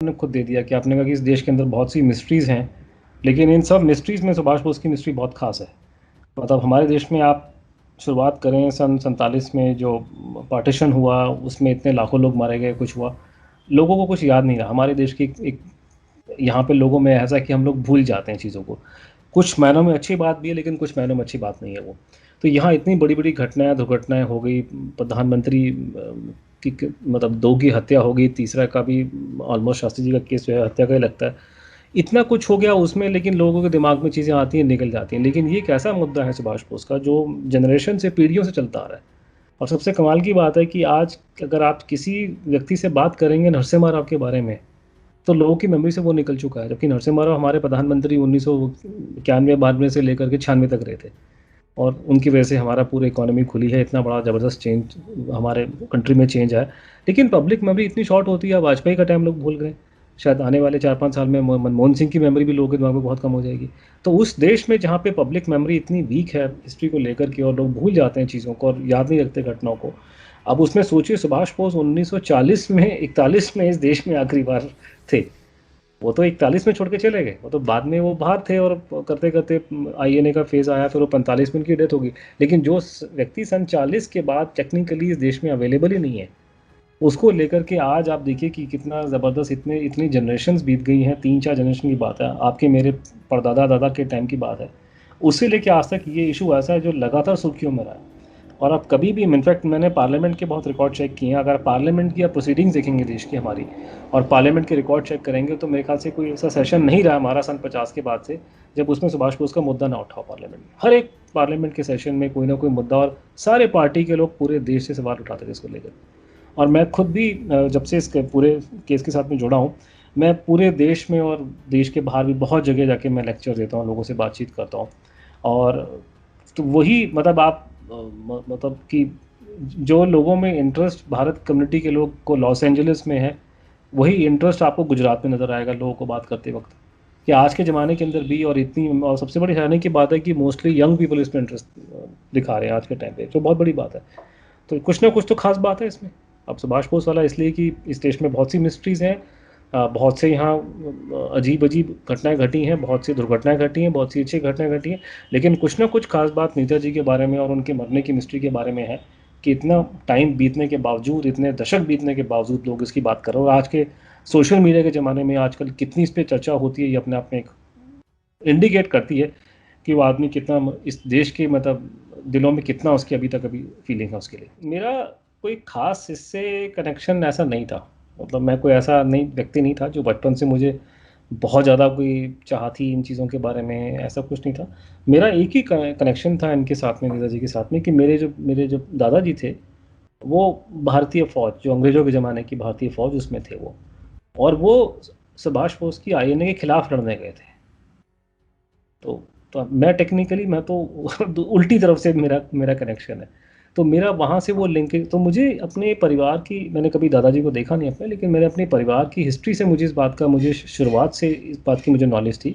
ने खुद दे दिया कि आपने कहा कि इस देश के अंदर बहुत सी मिस्ट्रीज़ हैं, लेकिन इन सब मिस्ट्रीज़ में सुभाष बोस की मिस्ट्री बहुत खास है। मतलब हमारे देश में आप शुरुआत करें सन 47 में जो पार्टीशन हुआ, उसमें इतने लाखों लोग मारे गए, कुछ हुआ, लोगों को कुछ याद नहीं रहा। हमारे देश की एक यहाँ पे लोगों में ऐसा कि हम लोग भूल जाते हैं चीज़ों को। कुछ मायनों में अच्छी बात भी है, लेकिन कुछ मायनों में अच्छी बात नहीं है वो। तो यहाँ इतनी बड़ी बड़ी घटनाएं, दुर्घटनाएं हो गई, प्रधानमंत्री मतलब 2 की हत्या हो गई, तीसरा का भी ऑलमोस्ट शास्त्री जी का केस जो है हत्या का ही लगता है। इतना कुछ हो गया उसमें, लेकिन लोगों के दिमाग में चीज़ें आती हैं, निकल जाती हैं। लेकिन ये एक ऐसा मुद्दा है सुभाष बोस का जो जनरेशन से, पीढ़ियों से चलता आ रहा है। और सबसे कमाल की बात है कि आज अगर आप किसी व्यक्ति से बात करेंगे नरसिम्हा राव के बारे में, तो लोगों की मेमोरी से वो निकल चुका है। जबकि नरसिम्हा राव हमारे प्रधानमंत्री 1991 से लेकर के 96 तक रहे थे, और उनकी वजह से हमारा पूरी इकोनॉमी खुली है, इतना बड़ा ज़बरदस्त चेंज हमारे कंट्री में चेंज आया। लेकिन पब्लिक मेमोरी इतनी शॉर्ट होती है, वाजपेयी का टाइम लोग भूल गए, शायद आने वाले 4-5 साल में मनमोहन सिंह की मेमोरी भी लोगों के दिमाग में बहुत कम हो जाएगी। तो उस देश में जहाँ पे पब्लिक मेमोरी इतनी वीक है हिस्ट्री को लेकर के, और लोग भूल जाते हैं चीज़ों को और याद नहीं रखते घटनाओं को। अब उसमें सोचिए, सुभाष बोस 1940 में, 41 में इस देश में आखिरी बार थे। वो तो 41 में छोड़ के चले गए, वो तो बाद में वो बाहर थे, और करते करते आईएनए का फेज़ आया, फिर वो 45 में उनकी डेथ होगी। लेकिन जो व्यक्ति सन 40 के बाद टेक्निकली इस देश में अवेलेबल ही नहीं है, उसको लेकर के आज आप देखिए कि कितना ज़बरदस्त, इतनी जनरेशन्स बीत गई हैं, 3-4 जनरेशन की बात है, आपके मेरे परदादा दादा के टाइम की बात है। उससे लेके आज तक ये इशू ऐसा है जो लगातार सुर्खियों में रहा है। और अब कभी भी, इनफैक्ट मैंने पार्लियामेंट के बहुत रिकॉर्ड चेक किए हैं, अगर पार्लियामेंट की आप प्रोसीडिंग्स देखेंगे देश की हमारी, और पार्लियामेंट के रिकॉर्ड चेक करेंगे, तो मेरे ख्याल से कोई ऐसा सेशन नहीं रहा हमारा सन 50 के बाद से जब उसमें सुभाष बोस का मुद्दा ना उठाओ पार्लियामेंट में। हर एक पार्लियामेंट के सेशन में कोई ना कोई मुद्दा, और सारे पार्टी के लोग पूरे देश से सवाल उठाते थे इसको लेकर। और मैं खुद भी जब से इस पूरे केस के साथ में जुड़ा हूँ, मैं पूरे देश में और देश के बाहर भी बहुत जगह जाके मैं लेक्चर देता हूँ, लोगों से बातचीत करता हूँ। और तो वही मतलब आप मतलब कि जो लोगों में इंटरेस्ट भारत कम्युनिटी के लोग को लॉस एंजलिस में है, वही इंटरेस्ट आपको गुजरात में नज़र आएगा लोगों को बात करते वक्त, कि आज के ज़माने के अंदर भी। और सबसे बड़ी हैरानी की बात है कि मोस्टली यंग पीपल इसमें इंटरेस्ट दिखा रहे हैं आज के टाइम पे, जो बहुत बड़ी बात है। तो कुछ ना कुछ तो खास बात है इसमें। अब सुभाष बोस वाला इसलिए कि इस देश में बहुत सी मिस्ट्रीज़ हैं, बहुत से यहाँ अजीब अजीब घटनाएं घटी हैं, बहुत सी दुर्घटनाएं घटी हैं, बहुत सी अच्छी घटनाएं घटी हैं। लेकिन कुछ ना कुछ खास बात नेताजी के बारे में और उनके मरने की मिस्ट्री के बारे में है, कि इतना टाइम बीतने के बावजूद, इतने दशक बीतने के बावजूद लोग इसकी बात कर रहे हैं। और आज के सोशल मीडिया के ज़माने में आजकल कितनी इस पर चर्चा होती है, ये अपने आप में एक इंडिकेट करती है कि वो आदमी कितना इस देश के मतलब दिलों में कितना उसकी अभी तक अभी फीलिंग है उसके लिए। मेरा कोई खास इससे कनेक्शन ऐसा नहीं था। मतलब मैं कोई ऐसा नहीं व्यक्ति नहीं था जो बचपन से मुझे बहुत ज़्यादा कोई चाह थी इन चीज़ों के बारे में, ऐसा कुछ नहीं था। मेरा एक ही कनेक्शन था इनके साथ में, नेताजी के साथ में, कि मेरे जो दादाजी थे, वो भारतीय फ़ौज, जो अंग्रेज़ों के ज़माने की भारतीय फ़ौज, उसमें थे वो। और वो सुभाष बोस की आईएनए के खिलाफ लड़ने गए थे। तो मैं टेक्निकली, मैं तो उल्टी तरफ से मेरा मेरा कनेक्शन है। तो मेरा वहाँ से वो लिंक है। तो मुझे अपने परिवार की, मैंने कभी दादाजी को देखा नहीं अपने, लेकिन मैंने अपने परिवार की हिस्ट्री से मुझे इस बात का, मुझे शुरुआत से इस बात की मुझे नॉलेज थी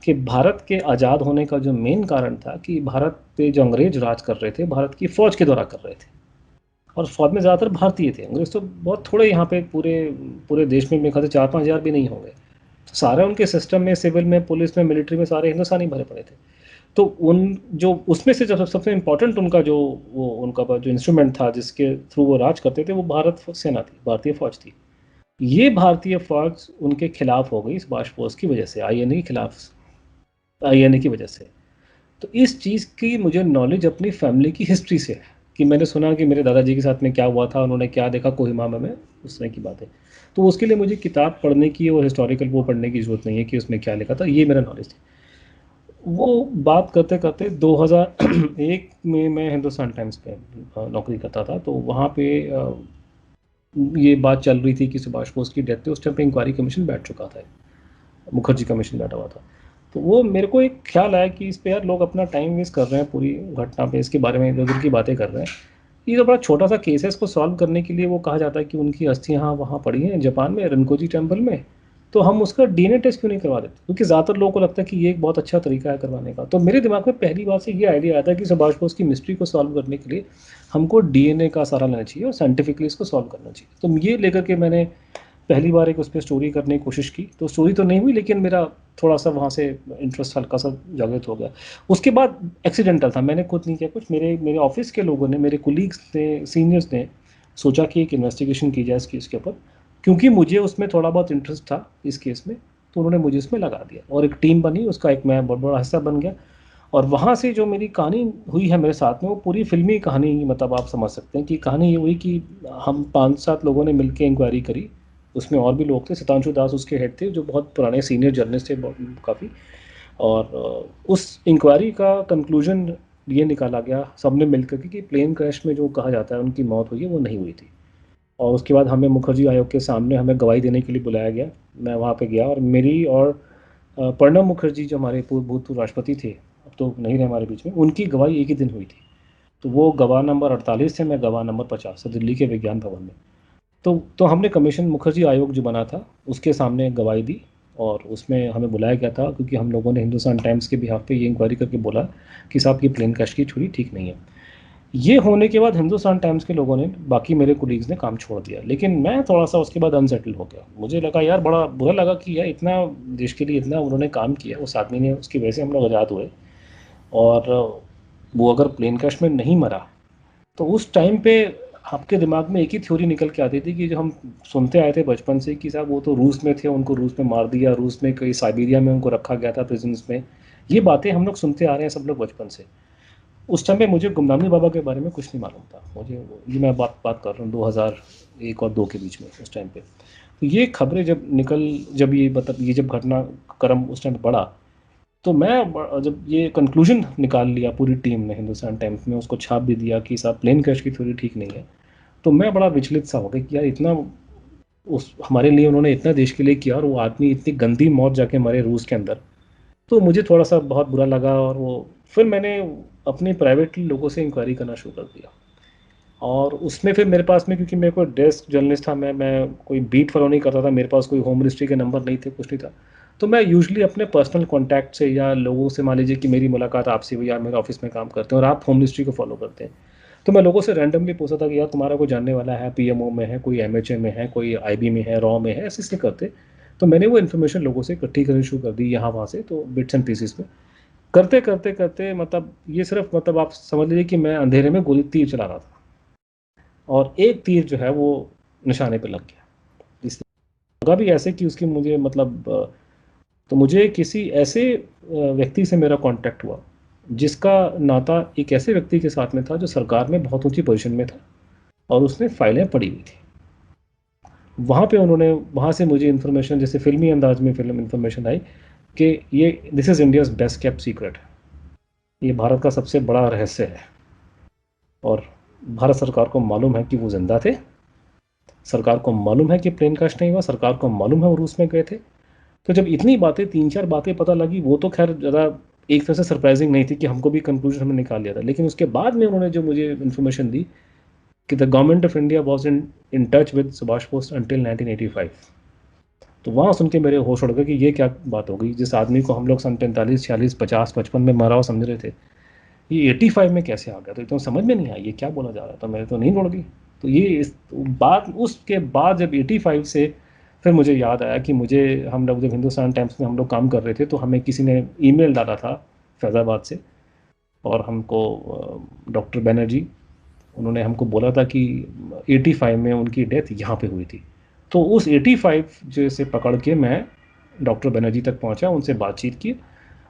कि भारत के आज़ाद होने का जो मेन कारण था कि भारत पे जो अंग्रेज राज कर रहे थे, भारत की फ़ौज के द्वारा कर रहे थे। और फ़ौज में ज़्यादातर भारतीय थे, अंग्रेज तो बहुत थोड़े यहाँ पे पूरे पूरे देश में मेरे ख्याल से 4-5 हज़ार भी नहीं होंगे। तो सारे उनके सिस्टम में, सिविल में, पुलिस में, मिलिट्री में सारे हिंदुस्तानी भरे पड़े थे। तो उन जो उसमें से जब सबसे इम्पोर्टेंट उनका जो वो उनका जो इंस्ट्रूमेंट था जिसके थ्रू वो राज करते थे, वो भारत सेना थी, भारतीय फ़ौज थी। ये भारतीय फ़ौज उनके खिलाफ हो गई सुभाष बोस की वजह से, आईएनए के खिलाफ, आईएनए की वजह से। तो इस चीज़ की मुझे नॉलेज अपनी फैमिली की हिस्ट्री से है, कि मैंने सुना कि मेरे दादाजी के साथ में क्या हुआ था, उन्होंने क्या देखा कोहिमा में, उस तरह की बातें। तो उसके लिए मुझे किताब पढ़ने की और हिस्टोरिकल वो पढ़ने की ज़रूरत नहीं है कि उसमें क्या लिखा था, ये मेरा नॉलेज है। वो बात करते करते 2001 में मैं हिंदुस्तान टाइम्स पे नौकरी करता था। तो वहाँ पे ये बात चल रही थी कि सुभाष बोस की डेथ पे उस टाइम पे इंक्वायरी कमीशन बैठ चुका था, मुखर्जी कमीशन बैठा हुआ था। तो वो मेरे को एक ख्याल आया कि इस पे यार लोग अपना टाइम वेस्ट कर रहे हैं, पूरी घटना पे इसके बारे में इधर की बातें कर रहे हैं। ये तो बड़ा छोटा सा केस है, इसको सॉल्व करने के लिए वो कहा जाता है कि उनकी अस्थियाँ वहाँ पड़ी हैं जापान में, रनकोजी टेम्पल में, तो हम उसका डीएनए टेस्ट क्यों नहीं करवा देते? क्योंकि ज़्यादातर लोगों को लगता है कि ये एक बहुत अच्छा तरीका है करवाने का। तो मेरे दिमाग में पहली बार से ये आइडिया आया था कि सुभाष बोस की मिस्ट्री को सॉल्व करने के लिए हमको डीएनए का सहारा लेना चाहिए और साइंटिफिकली इसको सॉल्व करना चाहिए। तो ये लेकर के मैंने पहली बार एक उस पर स्टोरी करने की कोशिश की, तो स्टोरी तो नहीं हुई, लेकिन मेरा थोड़ा सा वहाँ से इंटरेस्ट हल्का सा जागृत हो गया। उसके बाद एक्सीडेंटल था, मैंने खुद नहीं किया कुछ, मेरे मेरे ऑफिस के लोगों ने, मेरे कुलीग्स ने, सीनियर्स ने सोचा कि एक इन्वेस्टिगेशन की जाए इस केस के ऊपर, क्योंकि मुझे उसमें थोड़ा बहुत इंटरेस्ट था इस केस में, तो उन्होंने मुझे उसमें लगा दिया और एक टीम बनी, उसका एक मैं बहुत बड़ा हिस्सा बन गया। और वहाँ से जो मेरी कहानी हुई है मेरे साथ में, वो पूरी फिल्मी कहानी, मतलब आप समझ सकते हैं कि कहानी ये हुई कि हम 5-7 लोगों ने मिलकर इंक्वायरी करी। उसमें और भी लोग थे, सितांशु दास उसके हेड थे, जो बहुत पुराने सीनियर जर्नलिस्ट थे काफ़ी। और उस इंक्वायरी का कंक्लूजन ये निकाला गया सबने मिलकर कि प्लेन क्रैश में जो कहा जाता है उनकी मौत हुई है, वो नहीं हुई थी। और उसके बाद हमें मुखर्जी आयोग के सामने हमें गवाही देने के लिए बुलाया गया। मैं वहाँ पे गया, और मेरी और प्रणब मुखर्जी जो हमारे भूतपूर्व राष्ट्रपति थे, अब तो नहीं रहे हमारे बीच में, उनकी गवाही एक ही दिन हुई थी। तो वो गवाह नंबर 48 थे, मैं गवाह नंबर 50 से, दिल्ली के विज्ञान भवन में। तो हमने कमीशन मुखर्जी आयोग जो बना था उसके सामने गवाही दी, और उसमें हमें बुलाया गया था क्योंकि हम लोगों ने हिंदुस्तान टाइम्स के बिहाफ पे ये इंक्वायरी करके बोला कि साहब की प्लेन क्रैश की थ्योरी ठीक नहीं है। ये होने के बाद हिंदुस्तान टाइम्स के लोगों ने, बाकी मेरे कोलीग्स ने काम छोड़ दिया, लेकिन मैं थोड़ा सा उसके बाद अनसेटल हो गया। मुझे लगा यार, बड़ा बुरा लगा कि यार इतना देश के लिए इतना उन्होंने काम किया उस आदमी ने, उसकी वजह से हम लोग आज़ाद हुए, और वो अगर प्लेन क्रैश में नहीं मरा तो उस टाइम पे आपके दिमाग में एक ही थ्योरी निकल के आती थी कि जो हम सुनते आए थे बचपन से कि साहब वो तो रूस में थे, उनको रूस में मार दिया, रूस में कहीं साइबेरिया में उनको रखा गया था प्रिजन्स में। ये बातें हम लोग सुनते आ रहे हैं सब लोग बचपन से। उस टाइम पे मुझे गुमनामी बाबा के बारे में कुछ नहीं मालूम था मुझे, ये मैं बात कर रहा हूँ 2001 और 2 के बीच में, उस टाइम पे। तो ये खबरें जब ये मतलब ये जब घटना क्रम उस टाइम बढ़ा, तो मैं जब ये कंक्लूजन निकाल लिया पूरी टीम ने, हिंदुस्तान टाइम्स में उसको छाप भी दिया कि साहब प्लेन क्रैश की थ्योरी ठीक नहीं है, तो मैं बड़ा विचलित सा हो गया कि यार इतना उस हमारे लिए उन्होंने इतना देश के लिए किया, और वो आदमी इतनी गंदी मौत जाके मरे रूस के अंदर। तो मुझे थोड़ा सा बहुत बुरा लगा, और वो फिर मैंने अपने प्राइवेटली लोगों से इंक्वायरी करना शुरू कर दिया। और उसमें फिर मेरे पास में, क्योंकि मेरे को डेस्क जर्नलिस्ट था, मैं कोई बीट फॉलो नहीं करता था, मेरे पास कोई होम मिनिस्ट्री के नंबर नहीं थे, कुछ नहीं था। तो मैं यूजुअली अपने पर्सनल कॉन्टैक्ट से या लोगों से, मान लीजिए कि मेरी मुलाकात आपसे हुई, यार मेरे ऑफिस में काम करते हैं और आप होम मिनिस्ट्री को फॉलो करते हैं, तो मैं लोगों से रैंडमली पूछता था कि यार तुम्हारा कोई जानने वाला है, पीएमओ में है, कोई एमएचए में है, कोई आईबी में है, रॉ में है, ऐसे इसलिए करते। तो मैंने वो इन्फॉर्मेशन लोगों से इकट्ठी करनी शुरू कर दी यहाँ वहाँ से, तो बिट्स एंड पीसेस में करते करते करते, मतलब ये सिर्फ, मतलब आप समझ लीजिए कि मैं अंधेरे में गोली तीर चला रहा था, और एक तीर जो है वो निशाने पे लग गया। इसलिए लगा भी ऐसे कि उसकी मुझे मतलब तो मुझे किसी ऐसे व्यक्ति से मेरा कांटेक्ट हुआ जिसका नाता एक ऐसे व्यक्ति के साथ में था जो सरकार में बहुत ऊंची पोजीशन में था, और उसने फाइलें पड़ी हुई थी वहाँ पे। उन्होंने वहाँ से मुझे इन्फॉर्मेशन, जैसे फिल्मी अंदाज में फिल्म इन्फॉर्मेशन आई कि ये this is India's best kept secret, ये भारत का सबसे बड़ा रहस्य है, और भारत सरकार को मालूम है कि वो जिंदा थे, सरकार को मालूम है कि प्लेन क्रैश नहीं हुआ, सरकार को मालूम है वो रूस में गए थे। तो जब इतनी बातें, 3-4 बातें पता लगी, वो तो खैर ज़्यादा एक तरह से सरप्राइजिंग नहीं थी कि हमको भी कंक्लूजन हमने निकाल लिया था, लेकिन उसके बाद में उन्होंने जो मुझे इन्फॉर्मेशन दी कि the government of India was in touch with Subhash Bose until 1985। तो वहाँ सुन के मेरे होश उड़ गए कि ये क्या बात हो गई, जिस आदमी को हम लोग सन 45, 46, 50, 55 में मरा हुआ समझ रहे थे, ये 85 में कैसे आ गया। तो समझ में नहीं आया ये क्या बोला जा रहा था, मेरे तो नींद उड़ गई। तो ये इस बात, उसके बाद जब 85 से फिर मुझे याद आया कि मुझे, हम लोग जब हिंदुस्तान टाइम्स में हम लोग काम कर रहे थे, तो हमें किसी ने ईमेल डाला था फैज़ाबाद से, और हमको डॉक्टर बनर्जी, उन्होंने हमको बोला था कि 85 में उनकी डेथ यहाँ पे हुई थी। तो उस 85 जो से पकड़ के मैं डॉक्टर बनर्जी तक पहुँचा, उनसे बातचीत की,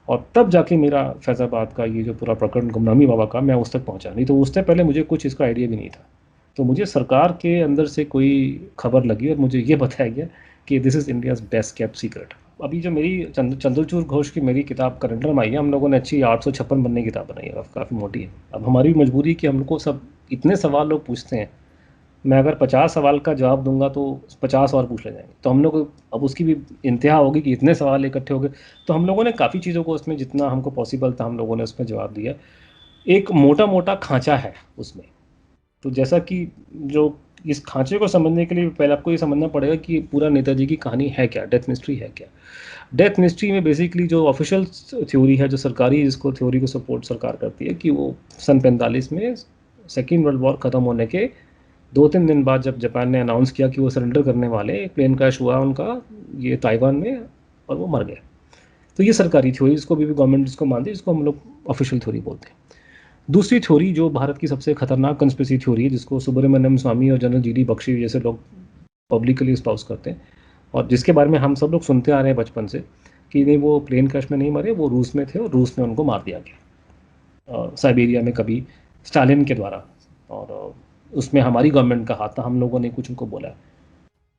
और तब जाके मेरा फैज़ाबाद का ये जो पूरा प्रकरण गुमनामी बाबा का, मैं उस तक पहुँचा। नहीं तो उससे पहले मुझे कुछ इसका आइडिया भी नहीं था। तो मुझे सरकार के अंदर से कोई खबर लगी और मुझे ये बताया गया कि this is India's best kept secret. अभी जो मेरी चंद्रचूड़ घोष की मेरी किताब करंटर में आई है, हम लोगों ने अच्छी 856 बनने की किताब बनाई है, काफ़ी मोटी है। अब हमारी भी मजबूरी कि हम लोग को सब इतने सवाल लोग पूछते हैं, मैं अगर 50 सवाल का जवाब दूंगा तो 50 और पूछ ले जाएंगे, तो हम लोग अब उसकी भी इंतहा होगी कि इतने सवाल इकट्ठे हो गए। तो हम लोगों ने काफ़ी चीज़ों को उसमें, जितना हमको पॉसिबल था, हम लोगों ने उसमें जवाब दिया। एक मोटा मोटा खांचा है उसमें। तो जैसा कि जो इस खांचे को समझने के लिए पहले आपको ये समझना पड़ेगा कि पूरा नेताजी की कहानी है क्या, डेथ मिस्ट्री है क्या। डेथ मिस्ट्री में बेसिकली जो ऑफिशियल थ्योरी है, जो सरकारी जिसको थ्योरी को सपोर्ट सरकार करती है, कि वो सन 45 में सेकेंड वर्ल्ड वॉर ख़त्म होने के 2-3 दिन बाद जब जापान ने अनाउंस किया कि वो सरेंडर करने वाले, एक प्लेन क्रैश हुआ उनका ये ताइवान में और वो मर गए। तो ये सरकारी थ्योरी, इसको भी गवर्नमेंट जिसको मानती है, इसको हम लोग ऑफिशियल थ्योरी बोलते हैं। दूसरी थ्योरी जो भारत की सबसे खतरनाक कंस्पिरेसी थ्योरी है, जिसको सुब्रमण्यम स्वामी और जनरल जी डी बख्शी जैसे लोग पब्लिकली स्पाउस करते हैं, और जिसके बारे में हम सब लोग सुनते आ रहे हैं बचपन से कि नहीं वो प्लेन क्रैश में नहीं मरे, वो रूस में थे और रूस में उनको मार दिया गया साइबेरिया में कभी स्टालिन के द्वारा, और उसमें हमारी गवर्नमेंट का हाथ था, हम लोगों ने कुछ उनको बोला।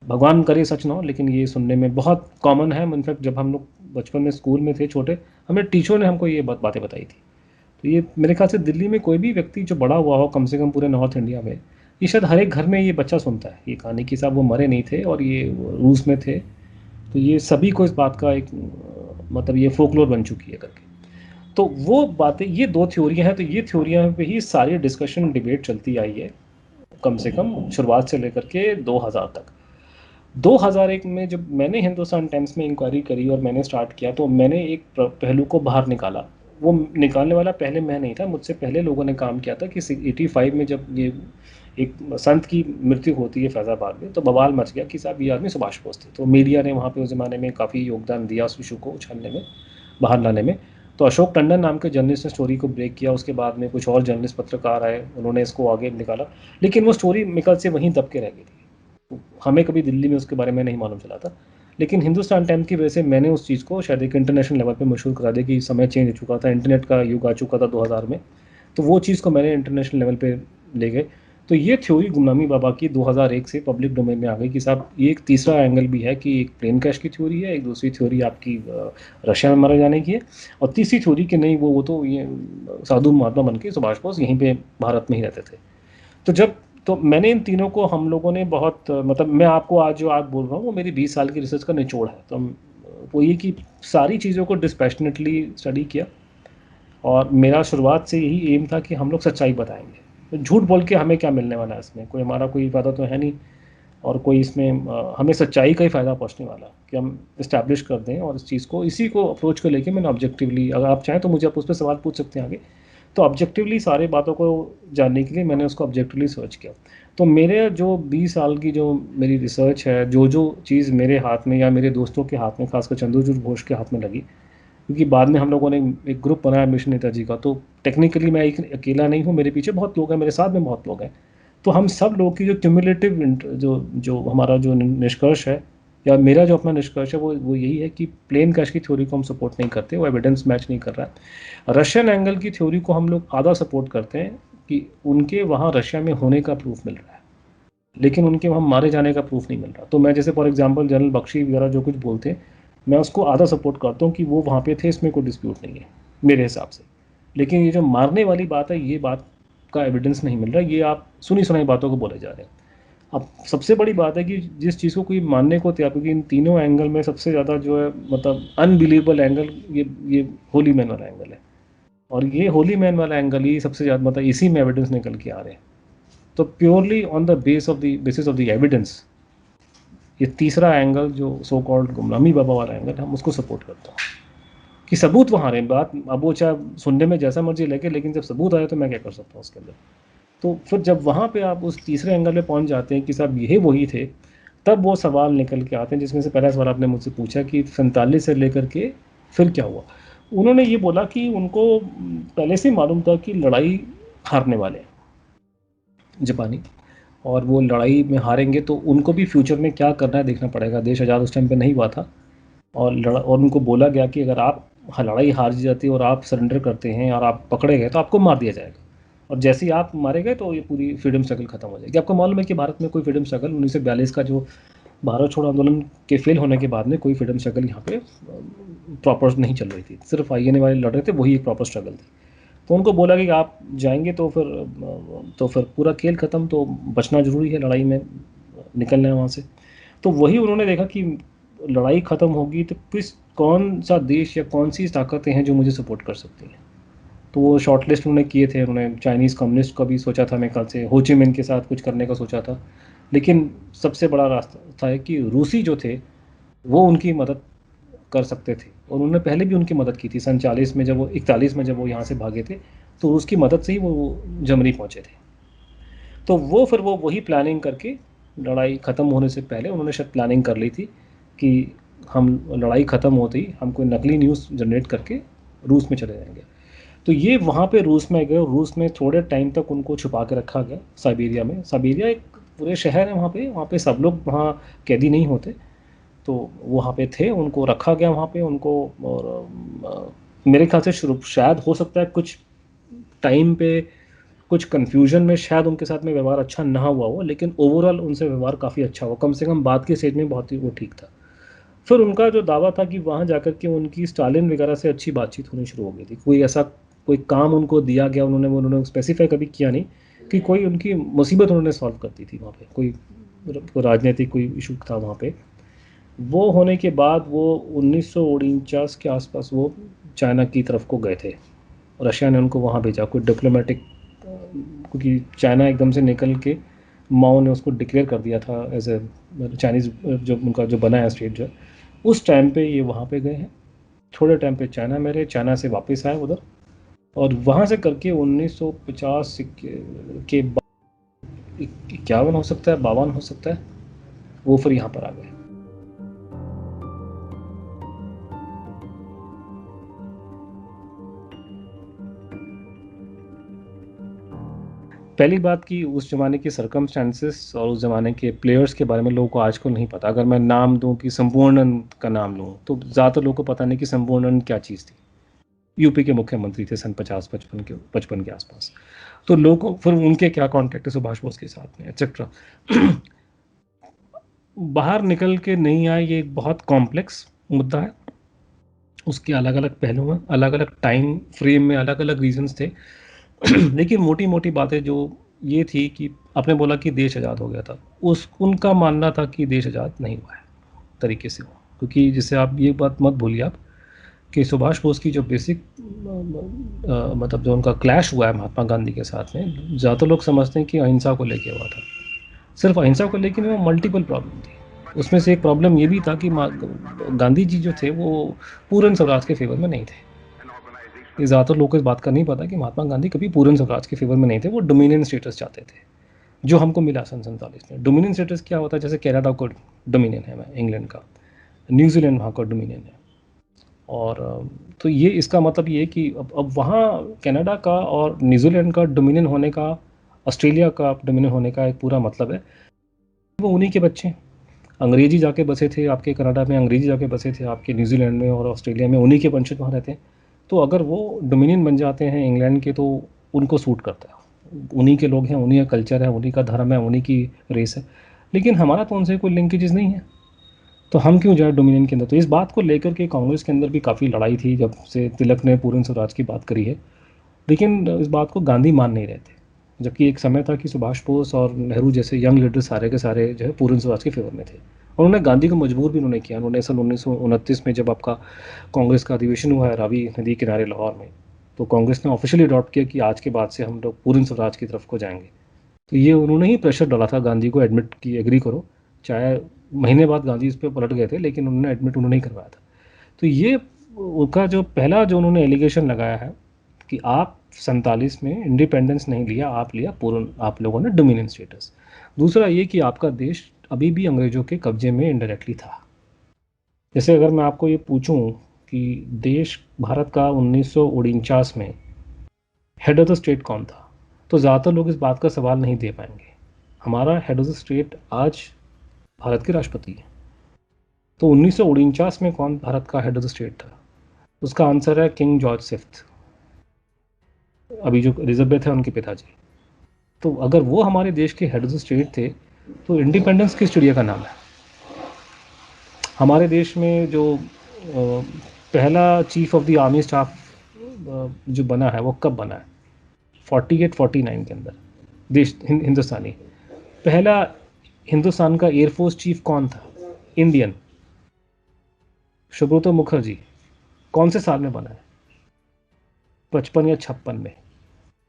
भगवान करे सच ना हो, लेकिन ये सुनने में बहुत कॉमन है। इनफैक्ट जब हम लोग बचपन में स्कूल में थे छोटे, हमें टीचरों ने हमको ये बातें बताई थी। तो ये मेरे ख्याल से दिल्ली में कोई भी व्यक्ति जो बड़ा हुआ हो, कम से कम पूरे नॉर्थ इंडिया में, ये शायद हर एक घर में ये बच्चा सुनता है ये कहानी कि साहब वो मरे नहीं थे और ये रूस में थे। तो ये सभी को इस बात का एक मतलब ये फोकलोर बन चुकी है करके। तो वो बातें, ये दो थ्योरियाँ हैं, तो ये थ्योरियाँ पे ही सारी डिस्कशन डिबेट चलती आई है कम से कम शुरुआत से लेकर के 2000 तक। 2001 में जब मैंने हिंदुस्तान टाइम्स में इंक्वायरी करी और मैंने स्टार्ट किया, तो मैंने एक पहलू को बाहर निकाला। वो निकालने वाला पहले मैं नहीं था, मुझसे पहले लोगों ने काम किया था कि 85 में जब ये एक संत की मृत्यु होती है फैज़ाबाद में, तो बवाल मच गया कि साहब ये आदमी सुभाष बोस थे। तो मीडिया ने वहाँ पे उस ज़माने में काफ़ी योगदान दिया उस इशू को उछालने में, बाहर लाने में। तो अशोक टंडन नाम के जर्नलिस्ट ने स्टोरी को ब्रेक किया, उसके बाद में कुछ और जर्नलिस्ट पत्रकार आए, उन्होंने इसको आगे निकाला, लेकिन वो स्टोरी निकल से वहीं दब के रह गई थी। हमें कभी दिल्ली में उसके बारे में नहीं मालूम चला था, लेकिन हिंदुस्तान टाइम्स की वजह से मैंने उस चीज़ को शायद एक इंटरनेशनल लेवल पे मशहूर करा दिया कि समय चेंज हो चुका था, इंटरनेट का युग आ चुका था 2000 में। तो वो चीज़ को मैंने इंटरनेशनल लेवल पे ले गए। तो ये थ्योरी गुमनामी बाबा की 2001 से पब्लिक डोमेन में आ गई कि साहब ये एक तीसरा एंगल भी है कि एक प्लेन क्रैश की थ्योरी है, एक दूसरी थ्योरी आपकी रशिया में मारे जाने की है, और तीसरी थ्योरी कि नहीं वो तो ये साधु महात्मा बन के सुभाष बोस यहीं पे भारत में ही रहते थे। तो जब तो मैंने इन तीनों को हम लोगों ने बहुत मतलब मैं आपको आज जो आज बोल रहा हूँ वो मेरी 20 साल की रिसर्च का निचोड़ है। तो वो ये कि सारी चीज़ों को डिस्पैशनेटली स्टडी किया, और मेरा शुरुआत से यही एम था कि हम लोग सच्चाई बताएंगे। तो झूठ बोल के हमें क्या मिलने वाला है, इसमें कोई हमारा कोई फ़ायदा तो है नहीं, और कोई इसमें हमें सच्चाई का ही फ़ायदा पहुँचने वाला कि हम इस्टेब्लिश कर दें। और इस चीज़ को इसी को अप्रोच को लेके मैंने ऑब्जेक्टिवली, अगर आप चाहें तो मुझे आप उस पर सवाल पूछ सकते हैं आगे, तो ऑब्जेक्टिवली सारे बातों को जानने के लिए मैंने उसको ऑब्जेक्टिवली सर्च किया। तो मेरे जो 20 साल की जो मेरी रिसर्च है, जो जो चीज़ मेरे हाथ में या मेरे दोस्तों के हाथ में, खासकर चंद्रचूड़ घोष के हाथ में लगी, क्योंकि बाद में हम लोगों ने एक ग्रुप बनाया मिशन नेताजी का, तो टेक्निकली मैं एक अकेला नहीं हूँ, मेरे पीछे बहुत लोग हैं, मेरे साथ में बहुत लोग हैं। तो हम सब लोग की जो क्यूमुलेटिव जो जो हमारा जो निष्कर्ष है, या मेरा जो अपना निष्कर्ष है, वो यही है कि प्लेन क्रैश की थ्योरी को हम सपोर्ट नहीं करते, वो एविडेंस मैच नहीं कर रहा है। रशियन एंगल की थ्योरी को हम लोग आधा सपोर्ट करते हैं कि उनके वहाँ रशिया में होने का प्रूफ मिल रहा है, लेकिन उनके वहाँ मारे जाने का प्रूफ नहीं मिल रहा। तो मैं जैसे फॉर एग्जांपल जनरल बख्शी वगैरह जो कुछ बोलते हैं, मैं उसको आधा सपोर्ट करता हूँ कि वो वहाँ पे थे, इसमें कोई डिस्प्यूट नहीं है मेरे हिसाब से। लेकिन ये जो मारने वाली बात है, ये बात का एविडेंस नहीं मिल रहा, ये आप सुनी सुनाई बातों को बोले जा रहे हैं। अब सबसे बड़ी बात है कि जिस चीज़ को कोई मानने को तैयार, क्योंकि इन तीनों एंगल में सबसे ज़्यादा जो है मतलब अनबिलीवेबल एंगल ये होली मैन वाला एंगल है, और ये होली मैन वाला एंगल ही सबसे ज़्यादा मतलब इसी में एविडेंस निकल के आ रहे हैं। तो purely on the basis of the evidence, ये तीसरा एंगल जो सो कॉल्ड गुमनामी बाबा वाला एंगल, हम उसको सपोर्ट करते हैं कि सबूत वहाँ रहे। बात अब वो चाहे सुनने में जैसा मर्जी लगे, लेकिन जब सबूत आए तो मैं क्या कर सकता हूँ उसके अंदर। तो फिर जब वहाँ पे आप उस तीसरे एंगल पे पहुँच जाते हैं कि साहब ये वही थे, तब वो सवाल निकल के आते हैं, जिसमें से पहला सवाल आपने मुझसे पूछा कि 47 से लेकर के फिर क्या हुआ। उन्होंने ये बोला कि उनको पहले से मालूम था कि लड़ाई हारने वाले हैं जापानी, और वो लड़ाई में हारेंगे तो उनको भी फ्यूचर में क्या करना है देखना पड़ेगा। देश आज़ाद उस टाइम पे नहीं हुआ था, और उनको बोला गया कि अगर आप लड़ाई हार जाती है और आप सरेंडर करते हैं और आप पकड़े गए तो आपको मार दिया जाएगा, और जैसे ही आप मारे गए तो ये पूरी फ्रीडम स्ट्रगल खत्म हो जाएगी। आपको मालूम है कि भारत में कोई फ्रीडम स्ट्रगल 1942 का जो भारत छोड़ो आंदोलन के फेल होने के बाद में कोई फ्रीडम स्ट्रगल यहाँ पे प्रॉपर नहीं चल रही थी, सिर्फ आईएनए वाले लड़ रहे थे, वही एक प्रॉपर स्ट्रगल थी। तो उनको बोला कि आप जाएंगे तो फिर पूरा खेल ख़त्म, तो बचना ज़रूरी है, लड़ाई में निकलना है वहाँ से। तो वही उन्होंने देखा कि लड़ाई ख़त्म होगी तो कौन सा देश या कौन सी ताकतें हैं जो मुझे सपोर्ट कर सकती हैं। तो वो शॉर्ट लिस्ट उन्होंने किए थे, उन्होंने चाइनीज़ कम्युनिस्ट का भी सोचा था, मेरे ख्याल से हो ची मिन के साथ कुछ करने का सोचा था, लेकिन सबसे बड़ा रास्ता था कि रूसी जो थे वो उनकी मदद कर सकते थे, और उन्होंने पहले भी उनकी मदद की थी। सन 40 में जब वो 41 में जब वो यहाँ से भागे थे, तो उसकी मदद से ही वो जर्मनी पहुँचे थे। तो वो फिर वो वही प्लानिंग करके, लड़ाई ख़त्म होने से पहले उन्होंने शायद प्लानिंग कर ली थी कि हम लड़ाई ख़त्म होते ही हम कोई नकली न्यूज़ जनरेट करके रूस में चले जाएंगे। तो ये वहाँ पे रूस में गए, और रूस में थोड़े टाइम तक उनको छुपा के रखा गया साइबेरिया में। साइबेरिया एक पूरे शहर है वहाँ पे सब लोग वहाँ कैदी नहीं होते, तो वो वहाँ पे थे, उनको रखा गया वहाँ पे उनको। और मेरे ख्याल से शुरू शायद हो सकता है कुछ टाइम पे कुछ कन्फ्यूजन में शायद उनके साथ में व्यवहार अच्छा ना हुआ हो, लेकिन ओवरऑल उनसे व्यवहार काफ़ी अच्छा हुआ, कम से कम बाद के स्टेज में बहुत ही वो ठीक था। फिर उनका जो दावा था कि वहाँ जाकर के उनकी स्टालिन वगैरह से अच्छी बातचीत होनी शुरू हो गई थी। कोई ऐसा कोई काम उनको दिया गया, उन्होंने स्पेसिफाई कभी किया नहीं कि कोई उनकी मुसीबत उन्होंने सॉल्व कर दी थी वहाँ पे, कोई राजनीतिक कोई इशू था वहाँ पे। वो होने के बाद वो 1949 के आसपास वो चाइना की तरफ को गए थे। रशिया ने उनको वहाँ भेजा, कोई डिप्लोमेटिक, क्योंकि चाइना एकदम से निकल के माओ ने उसको डिक्लेयर कर दिया था एज ए चाइनीज़, जो उनका जो बना है स्टेट जो है, उस टाइम पे ये वहाँ पे गए हैं। थोड़े टाइम पे चाइना में रहे, चाइना से वापस आए उधर, और वहाँ से करके 1950 के बाद 51 हो सकता है, 52 हो सकता है, वो फिर यहाँ पर आ गए। पहली बात कि उस ज़माने के सर्कमस्टेंसेस और उस ज़माने के प्लेयर्स के बारे में लोगों को आज को नहीं पता। अगर मैं नाम दूं कि संपूर्णन का नाम लूं तो ज़्यादातर लोगों को पता नहीं कि संपूर्णन क्या चीज़ थी। यूपी के मुख्यमंत्री थे सन 50-55 के आसपास। तो लोगों फिर उनके क्या कॉन्टेक्ट है सुभाष बोस के साथ में एक्सेट्रा। बाहर निकल के नहीं आए, ये एक बहुत कॉम्प्लेक्स मुद्दा है। उसके अलग अलग पहलू हैं, अलग अलग टाइम फ्रेम में अलग अलग रीजंस थे। लेकिन मोटी मोटी बातें जो ये थी कि आपने बोला कि देश आज़ाद हो गया था, उस उनका मानना था कि देश आज़ाद नहीं हुआ है तरीके से वो, क्योंकि जिससे आप ये बात मत भूलिए आप कि सुभाष बोस की जो बेसिक मतलब जो उनका क्लैश हुआ है महात्मा गांधी के साथ में, ज़्यादातर लोग समझते हैं कि अहिंसा को लेके हुआ था। सिर्फ अहिंसा को लेके नहीं, वो मल्टीपल प्रॉब्लम थी। उसमें से एक प्रॉब्लम ये भी था कि गांधी जी जो थे वो पूर्ण स्वराज के फेवर में नहीं थे। ये ज़्यादातर लोगों को इस बात का नहीं पता कि महात्मा गांधी कभी पूर्ण स्वराज के फेवर में नहीं थे, वो डोमिनियन स्टेटस चाहते थे, जो हमको मिला सन 47 में। डोमिनियन स्टेटस क्या होता है? जैसे कनाडा को डोमिनियन है इंग्लैंड का, न्यूजीलैंड वहाँ का डोमिनियन है। और तो ये इसका मतलब ये कि अब वहाँ कनाडा का और न्यूजीलैंड का डोमिनियन होने का, ऑस्ट्रेलिया का डोमिनियन होने का एक पूरा मतलब है वो उन्हीं के बच्चे अंग्रेजी जाके बसे थे आपके कनाडा में, अंग्रेजी जाके बसे थे आपके न्यूजीलैंड में और ऑस्ट्रेलिया में, उन्हीं के वंशज वहाँ रहते हैं। तो अगर वो डोमिनियन बन जाते हैं इंग्लैंड के तो उनको सूट करता है, उन्हीं के लोग हैं, उन्हीं का कल्चर है, उन्हीं का धर्म है, उन्हीं की रेस है। लेकिन हमारा तो उनसे कोई लिंकेजेस नहीं है, तो हम क्यों जाए डोमिनियन के अंदर? तो इस बात को लेकर के कांग्रेस के अंदर भी काफ़ी लड़ाई थी जब से तिलक ने पूर्ण स्वराज की बात करी है। लेकिन इस बात को गांधी मान नहीं रहे थे, जबकि एक समय था कि सुभाष बोस और नेहरू जैसे यंग लीडर सारे के सारे जो है पूर्ण स्वराज के फेवर में थे। और उन्होंने गांधी को मजबूर भी उन्होंने किया। उन्होंने सन 1929 में जब आपका कांग्रेस का अधिवेशन हुआ है रावी नदी किनारे लाहौर में, तो कांग्रेस ने ऑफिशियली अडॉप्ट किया कि आज के बाद से हम लोग पूर्ण स्वराज की तरफ को जाएंगे। तो ये उन्होंने ही प्रेशर डाला था गांधी को, एडमिट की एग्री करो। चाहे महीने बाद गांधी इस पर पलट गए थे, लेकिन उन्होंने एडमिट उन्होंने ही करवाया था। तो ये उनका जो पहला जो उन्होंने एलिगेशन लगाया है कि आप 47 में इंडिपेंडेंस नहीं लिया, आप लिया पूर्ण, आप लोगों ने डोमिनियन स्टेटस। दूसरा ये कि आपका देश अभी भी अंग्रेजों के कब्जे में इनडायरेक्टली था। जैसे अगर मैं आपको ये पूछूं कि देश भारत का 1949 में हेड ऑफ द स्टेट कौन था, तो ज़्यादातर लोग इस बात का सवाल नहीं दे पाएंगे। हमारा हेड ऑफ द स्टेट आज भारत के राष्ट्रपति है। तो 1949 में कौन भारत का हेड ऑफ द स्टेट था? उसका आंसर है किंग जॉर्ज फिफ्थ, अभी जो एलिजाबेथ है उनके पिताजी। तो अगर वो हमारे देश के हेड ऑफ द स्टेट थे तो इंडिपेंडेंस किस चिड़िया का नाम है? हमारे देश में जो पहला chief of the army staff जो बना है वो कब बना है? 48-49 के अंदर देश हिंदुस्तानी। पहला हिंदुस्तान का एयरफोर्स चीफ कौन था? इंडियन, सुब्रतो मुखर्जी। कौन से साल में बना है? 55 या 56 में।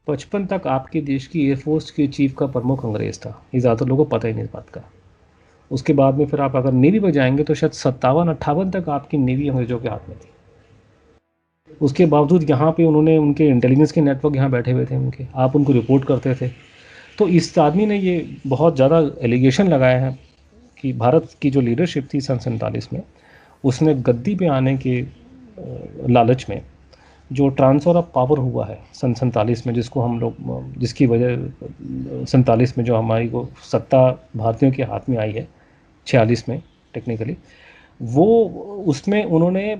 55 तक आपके देश की एयरफोर्स के चीफ का प्रमुख अंग्रेज था, ये ज़्यादातर लोगों को पता ही नहीं इस बात का। उसके बाद में फिर आप अगर नेवी में जाएंगे तो शायद 57-58 तक आपकी नेवी अंग्रेजों के हाथ में थी। उसके बावजूद यहाँ पे उन्होंने उनके इंटेलिजेंस के नेटवर्क यहाँ बैठे हुए थे उनके, आप उनको रिपोर्ट करते थे। तो इस आदमी ने ये बहुत ज़्यादा एलिगेशन लगाया है कि भारत की जो लीडरशिप थी सन 47 में, उसने गद्दी पे आने के लालच में जो ट्रांसफ़र ऑफ पावर हुआ है सन 47 में, जिसको हम लोग जिसकी वजह 47 में जो हमारी को सत्ता भारतीयों के हाथ में आई है 46 में टेक्निकली, वो उसमें उन्होंने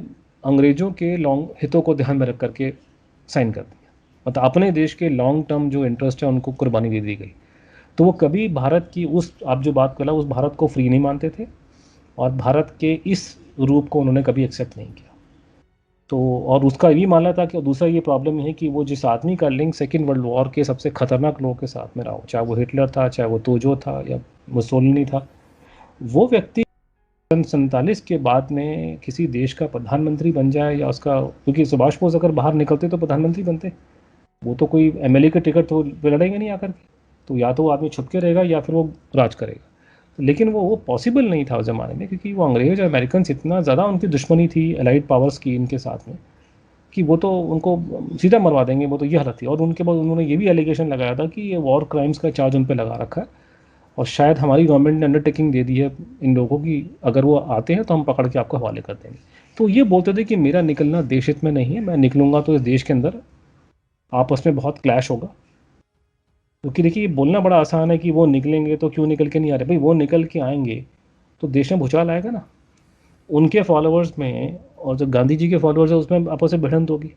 अंग्रेज़ों के लॉन्ग हितों को ध्यान में रख करके साइन कर दिया। मतलब अपने देश के लॉन्ग टर्म जो इंटरेस्ट है उनको कुर्बानी दे दी गई। तो वो कभी भारत की उस आप जो बात कर उस भारत को फ्री नहीं मानते थे, और भारत के इस रूप को उन्होंने कभी एक्सेप्ट नहीं किया। तो और उसका ये मानना था कि दूसरा ये प्रॉब्लम है कि वो जिस आदमी का लिंक सेकेंड वर्ल्ड वॉर के सबसे खतरनाक लोगों के साथ में रहा हो, चाहे वो हिटलर था, चाहे वो तोजो था या मुसोलिनी था, वो व्यक्ति सन 47 के बाद में किसी देश का प्रधानमंत्री बन जाए या उसका, क्योंकि सुभाष बोस अगर बाहर निकलते तो प्रधानमंत्री बनते, वो तो कोई एमएलए के टिकट तो लड़ेंगे नहीं आकर के, तो या तो वो आदमी छुप के रहेगा या फिर वो राज करेगा। लेकिन वो पॉसिबल नहीं था उस ज़माने में, क्योंकि वो अंग्रेज और अमेरिकन इतना ज़्यादा उनकी दुश्मनी थी एलाइड पावर्स की इनके साथ में, कि वो तो उनको सीधा मरवा देंगे, वो तो ये हालत थी। और उनके बाद उन्होंने ये भी एलिगेशन लगाया था कि ये वॉर क्राइम्स का चार्ज उन पर लगा रखा है, और शायद हमारी गवर्नमेंट ने अंडरटेकिंग दे दी है इन लोगों की, अगर वो आते हैं तो हम पकड़ के आपको हवाले कर देंगे। तो ये बोलते थे कि मेरा निकलना देश हित में नहीं है, मैं निकलूंगा तो इस देश के अंदर आपस में बहुत क्लैश होगा। क्योंकि देखिए बोलना बड़ा आसान है कि वो निकलेंगे तो क्यों निकल के नहीं आ रहे, भाई वो निकल के आएंगे तो देश में भूचाल आएगा ना। उनके फॉलोअर्स में और जो गांधी जी के फॉलोअर्स हैं उसमें आपस में भिड़ंत होगी।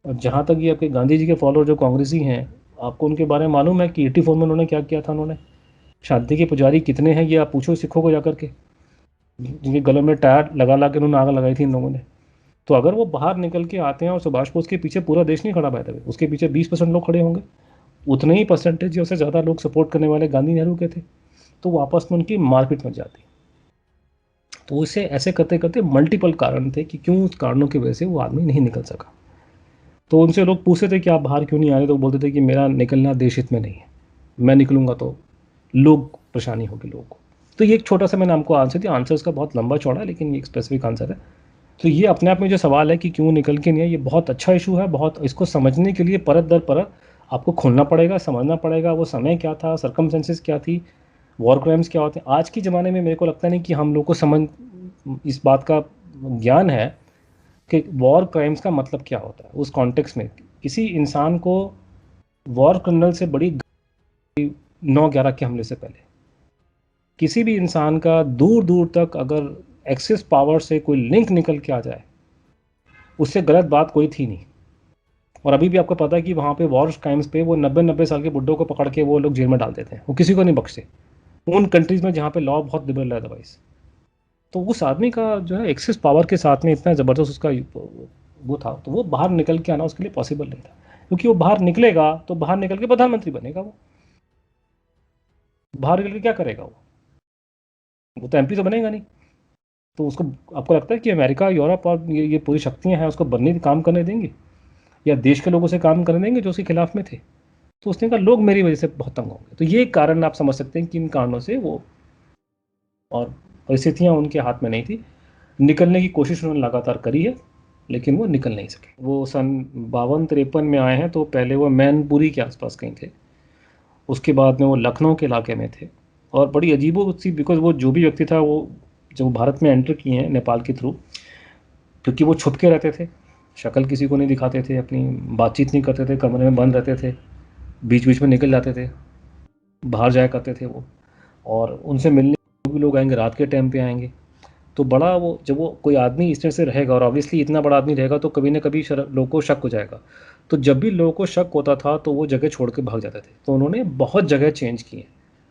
और जहाँ तक ये आपके गांधी जी के फॉलोअर जो कांग्रेसी हैं, आपको उनके बारे में मालूम है कि 84 में उन्होंने क्या किया था। उन्होंने शांति के पुजारी कितने हैं ये आप पूछो सिखों को जाकर के, जिनके गलों में टायर लगा ला के उन्होंने आग लगाई थी इन लोगों ने। तो अगर वो बाहर निकल के आते हैं, और सुभाष बोस के पीछे पूरा देश नहीं खड़ा बैठा, उसके पीछे 20% लोग खड़े होंगे, उतने ही परसेंटेज से ज़्यादा लोग सपोर्ट करने वाले गांधी नेहरू के थे, तो वो आपस में उनकी मारपीट मच जाती। तो इसे ऐसे करते करते मल्टीपल कारण थे कि क्यों उस कारणों की वजह से वो आदमी नहीं निकल सका। तो उनसे लोग पूछते थे कि आप बाहर क्यों नहीं आ रहे, तो बोलते थे कि मेरा निकलना देश हित में नहीं है, मैं निकलूंगा तो लोग परेशानी होगी लोगों को। तो ये एक छोटा सा मैंने आपको आंसर दिया, आंसर इसका बहुत लंबा चौड़ा है लेकिन ये एक स्पेसिफिक आंसर है। तो ये अपने आप में जो सवाल है कि क्यों निकल के नहीं है, ये बहुत अच्छा इशू है। बहुत इसको समझने के लिए परत दर परत आपको खोलना पड़ेगा, समझना पड़ेगा वो समय क्या था, सर्कमस्टेंसेस क्या थी, वॉर क्राइम्स क्या होते हैं। आज के ज़माने में मेरे को लगता नहीं कि हम लोग को समझ इस बात का ज्ञान है कि वॉर क्राइम्स का मतलब क्या होता है। उस कॉन्टेक्स्ट में किसी इंसान को वॉर क्रिमिनल से बड़ी 9/11 के हमले से पहले किसी भी इंसान का दूर दूर तक अगर एक्सेस पावर से कोई लिंक निकल के आ जाए, उससे गलत बात कोई थी नहीं। और अभी भी आपको पता है कि वहाँ पे वॉर क्राइम्स पे वो 90-90 साल के बुड्ढों को पकड़ के वो लोग जेल में डाल देते हैं, वो किसी को नहीं बख्शते उन कंट्रीज़ में जहाँ पे लॉ बहुत लिबरल है अदरवाइज। तो उस आदमी का जो है एक्सेस पावर के साथ में इतना ज़बरदस्त उसका वो था, तो वो बाहर निकल के आना उसके लिए पॉसिबल नहीं था। क्योंकि वो बाहर निकलेगा तो बाहर निकल के प्रधानमंत्री बनेगा, वो बाहर निकल के क्या करेगा, वो तो एमपी तो बनेगा नहीं। तो उसको, आपको लगता है कि अमेरिका, यूरोप और ये पूरी शक्तियाँ हैं उसको बनने काम करने देंगे, या देश के लोगों से काम करने देंगे जो उसके खिलाफ में थे। तो उसने कहा लोग मेरी वजह से बहुत तंग होंगे। तो ये कारण आप समझ सकते हैं कि इन कारणों से वो, और परिस्थितियाँ उनके हाथ में नहीं थी। निकलने की कोशिश उन्होंने लगातार करी है लेकिन वो निकल नहीं सके। वो सन 52-53 में आए हैं, तो पहले वो मैनपुरी के आसपास कहीं थे, उसके बाद में वो लखनऊ के इलाके में थे। और बड़ी अजीबो सी, बिकॉज वो जो भी व्यक्ति था वो जब भारत में एंटर किए हैं नेपाल के थ्रू, क्योंकि वो छुप के रहते थे, शक्ल किसी को नहीं दिखाते थे, अपनी बातचीत नहीं करते थे, कमरे में बंद रहते थे, बीच बीच में निकल जाते थे, बाहर जाया करते थे वो। और उनसे मिलने जो भी लोग आएंगे रात के टाइम पे आएंगे। तो बड़ा वो, जब वो कोई आदमी इस तरह से रहेगा और ऑब्वियसली इतना बड़ा आदमी रहेगा तो कभी ना कभी लोगों को शक हो जाएगा। तो जब भी लोगों को शक होता था तो वो जगह छोड़ के भाग जाते थे। तो उन्होंने बहुत जगह चेंज की हैं।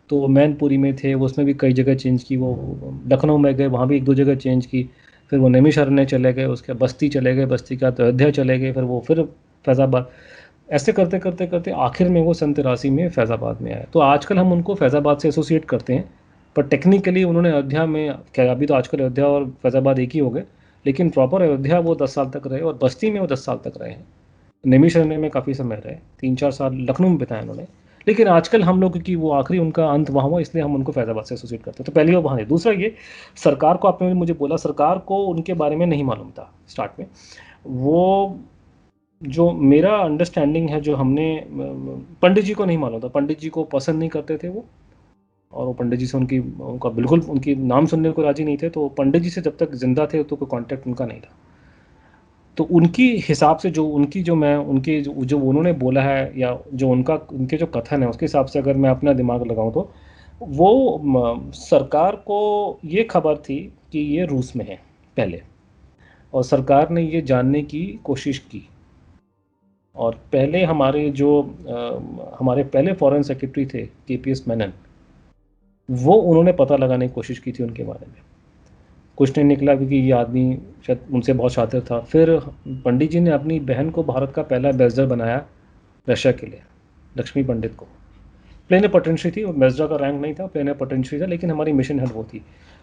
तो वो मैनपुरी में थे, वो उसमें भी कई जगह चेंज की, वो लखनऊ में गए, वहाँ भी 1-2 जगह चेंज की, फिर वो नैमिषारण्य चले गए, उसके बस्ती चले गए, बस्ती के बाद अयोध्या चले गए, फिर वो फिर फैज़ाबाद। ऐसे करते करते करते आखिर में वो सन 83 में फैज़ाबाद में आए। तो आजकल हम उनको फैज़ाबाद से एसोसिएट करते हैं, पर टेक्निकली उन्होंने अयोध्या में, क्या अभी तो आजकल अयोध्या और फैज़ाबाद एक ही हो गए, लेकिन प्रॉपर अयोध्या वो 10 साल तक रहे और बस्ती में वो 10 साल तक रहे हैं। नैमिषारण्य में काफ़ी समय रहे, 3-4 साल लखनऊ में बिताए उन्होंने। लेकिन आजकल हम लोग, क्योंकि वो आखिरी उनका अंत वहाँ हुआ, इसलिए हम उनको फैज़ाबाद से एसोसिएट करते हैं। तो पहली वो वहाँ है। दूसरा ये, सरकार को, आपने मुझे बोला सरकार को उनके बारे में नहीं मालूम था स्टार्ट में। वो जो मेरा अंडरस्टैंडिंग है, जो हमने पंडित जी को नहीं मालूम था, पंडित जी को पसंद नहीं करते थे वो, और वो पंडित जी से उनका बिल्कुल उनकी नाम सुनने को राजी नहीं थे, तो पंडित जी से जब तक जिंदा थे तो कोई कांटेक्ट उनका नहीं था। तो उनकी हिसाब से जो उनकी जो मैं उनके जो उन्होंने बोला है, या जो उनके जो कथन है, उसके हिसाब से अगर मैं अपना दिमाग लगाऊं तो वो सरकार को ये खबर थी कि ये रूस में है पहले, और सरकार ने ये जानने की कोशिश की। और पहले हमारे पहले फॉरेन सेक्रेटरी थे केपीएस मेनन, वो उन्होंने पता लगाने की कोशिश की थी उनके बारे में। कुछ नहीं निकला, क्योंकि ये आदमी शायद उनसे बहुत शातिर था। फिर पंडित जी ने अपनी बहन को भारत का पहला एम्बेसडर बनाया रशिया के लिए, लक्ष्मी पंडित को। प्लेनिपोटेंशियरी थी, एम्बेसडर का रैंक नहीं था, प्लेनिपोटेंशियरी था, लेकिन हमारी मिशन हेड वो थी।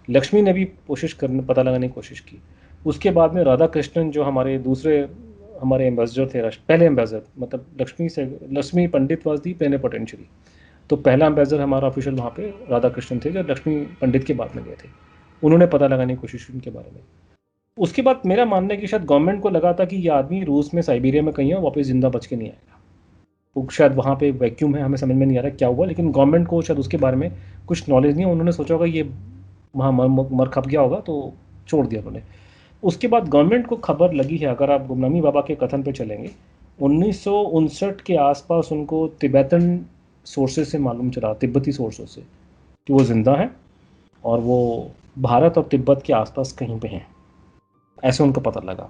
लक्ष्मी ने भी पता लगाने की कोशिश की। उसके बाद में राधा कृष्णन, जो हमारे एम्बेसडर थे, पहले एम्बेसडर, मतलब लक्ष्मी पंडित वाज दी प्लेनिपोटेंशियरी। तो पहला एम्बेसडर हमारा ऑफिशियल वहाँ पे राधा कृष्णन थे, जो लक्ष्मी पंडित के बाद में गए थे। उन्होंने पता लगाने की कोशिश की उनके बारे में। उसके बाद मेरा मानना है कि शायद गवर्नमेंट को लगा था कि ये आदमी रूस में, साइबेरिया में कहीं है, वापस जिंदा बच के नहीं आएगा। वो शायद वहाँ पे वैक्यूम है, हमें समझ में नहीं आ रहा क्या हुआ, लेकिन गवर्नमेंट को शायद उसके बारे में कुछ नॉलेज नहीं है। उन्होंने सोचा होगा ये वहाँ मर खप गया होगा, तो छोड़ दिया उन्होंने। उसके बाद गवर्नमेंट को खबर लगी है, अगर आप गुमनामी बाबा के कथन पे चलेंगे, 1959 के आसपास उनको तिब्बतन सोर्सेज से मालूम चला, तिब्बती सोर्सों से, कि वो जिंदा है और वो भारत और तिब्बत के आसपास कहीं पे हैं, ऐसे उनको पता लगा।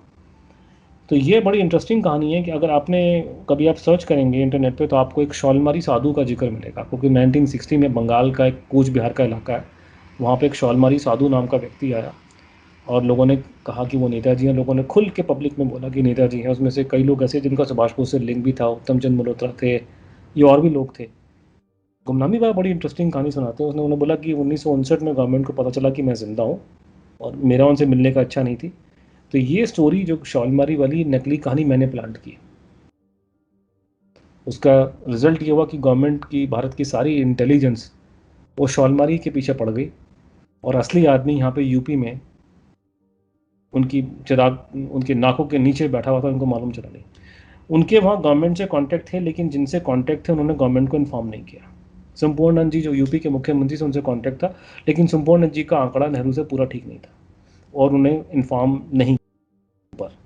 तो ये बड़ी इंटरेस्टिंग कहानी है कि अगर आपने कभी आप सर्च करेंगे इंटरनेट पे, तो आपको एक शॉलमारी साधु का जिक्र मिलेगा, क्योंकि 1960 में बंगाल का एक कूच बिहार का इलाका है, वहाँ पे एक शॉलमारी साधु नाम का व्यक्ति आया, और लोगों ने कहा कि वो नेताजी हैं। लोगों ने खुल के पब्लिक में बोला कि नेताजी हैं। उसमें से कई लोग ऐसे जिनका सुभाष बोस से लिंक भी था, उत्तम चंद मल्होत्रा थे, ये और भी लोग थे। गुमनामी बाबा बड़ी इंटरेस्टिंग कहानी सुनाते हैं। उन्होंने बोला कि 1959 में गवर्नमेंट को पता चला कि मैं जिंदा हूँ, और मेरा उनसे मिलने का इच्छा नहीं थी। तो ये स्टोरी, जो शॉलमारी वाली नकली कहानी, मैंने प्लांट की। उसका रिजल्ट ये हुआ कि गवर्नमेंट की, भारत की सारी इंटेलिजेंस वो शॉलमारी के पीछे पड़ गई, और असली आदमी यहाँ पे यूपी में उनके नाकों के नीचे बैठा हुआ था, उनको मालूम चला नहीं। उनके वहाँ गवर्नमेंट से कांटेक्ट थे, लेकिन जिनसे कांटेक्ट थे उन्होंने गवर्नमेंट को इन्फॉर्म नहीं किया। संपूर्णानंद जी जो यूपी के मुख्यमंत्री से, उनसे कांटेक्ट था, लेकिन संपूर्णानंद जी का आंकड़ा नेहरू से पूरा ठीक नहीं था, और उन्हें इन्फॉर्म नहीं पर।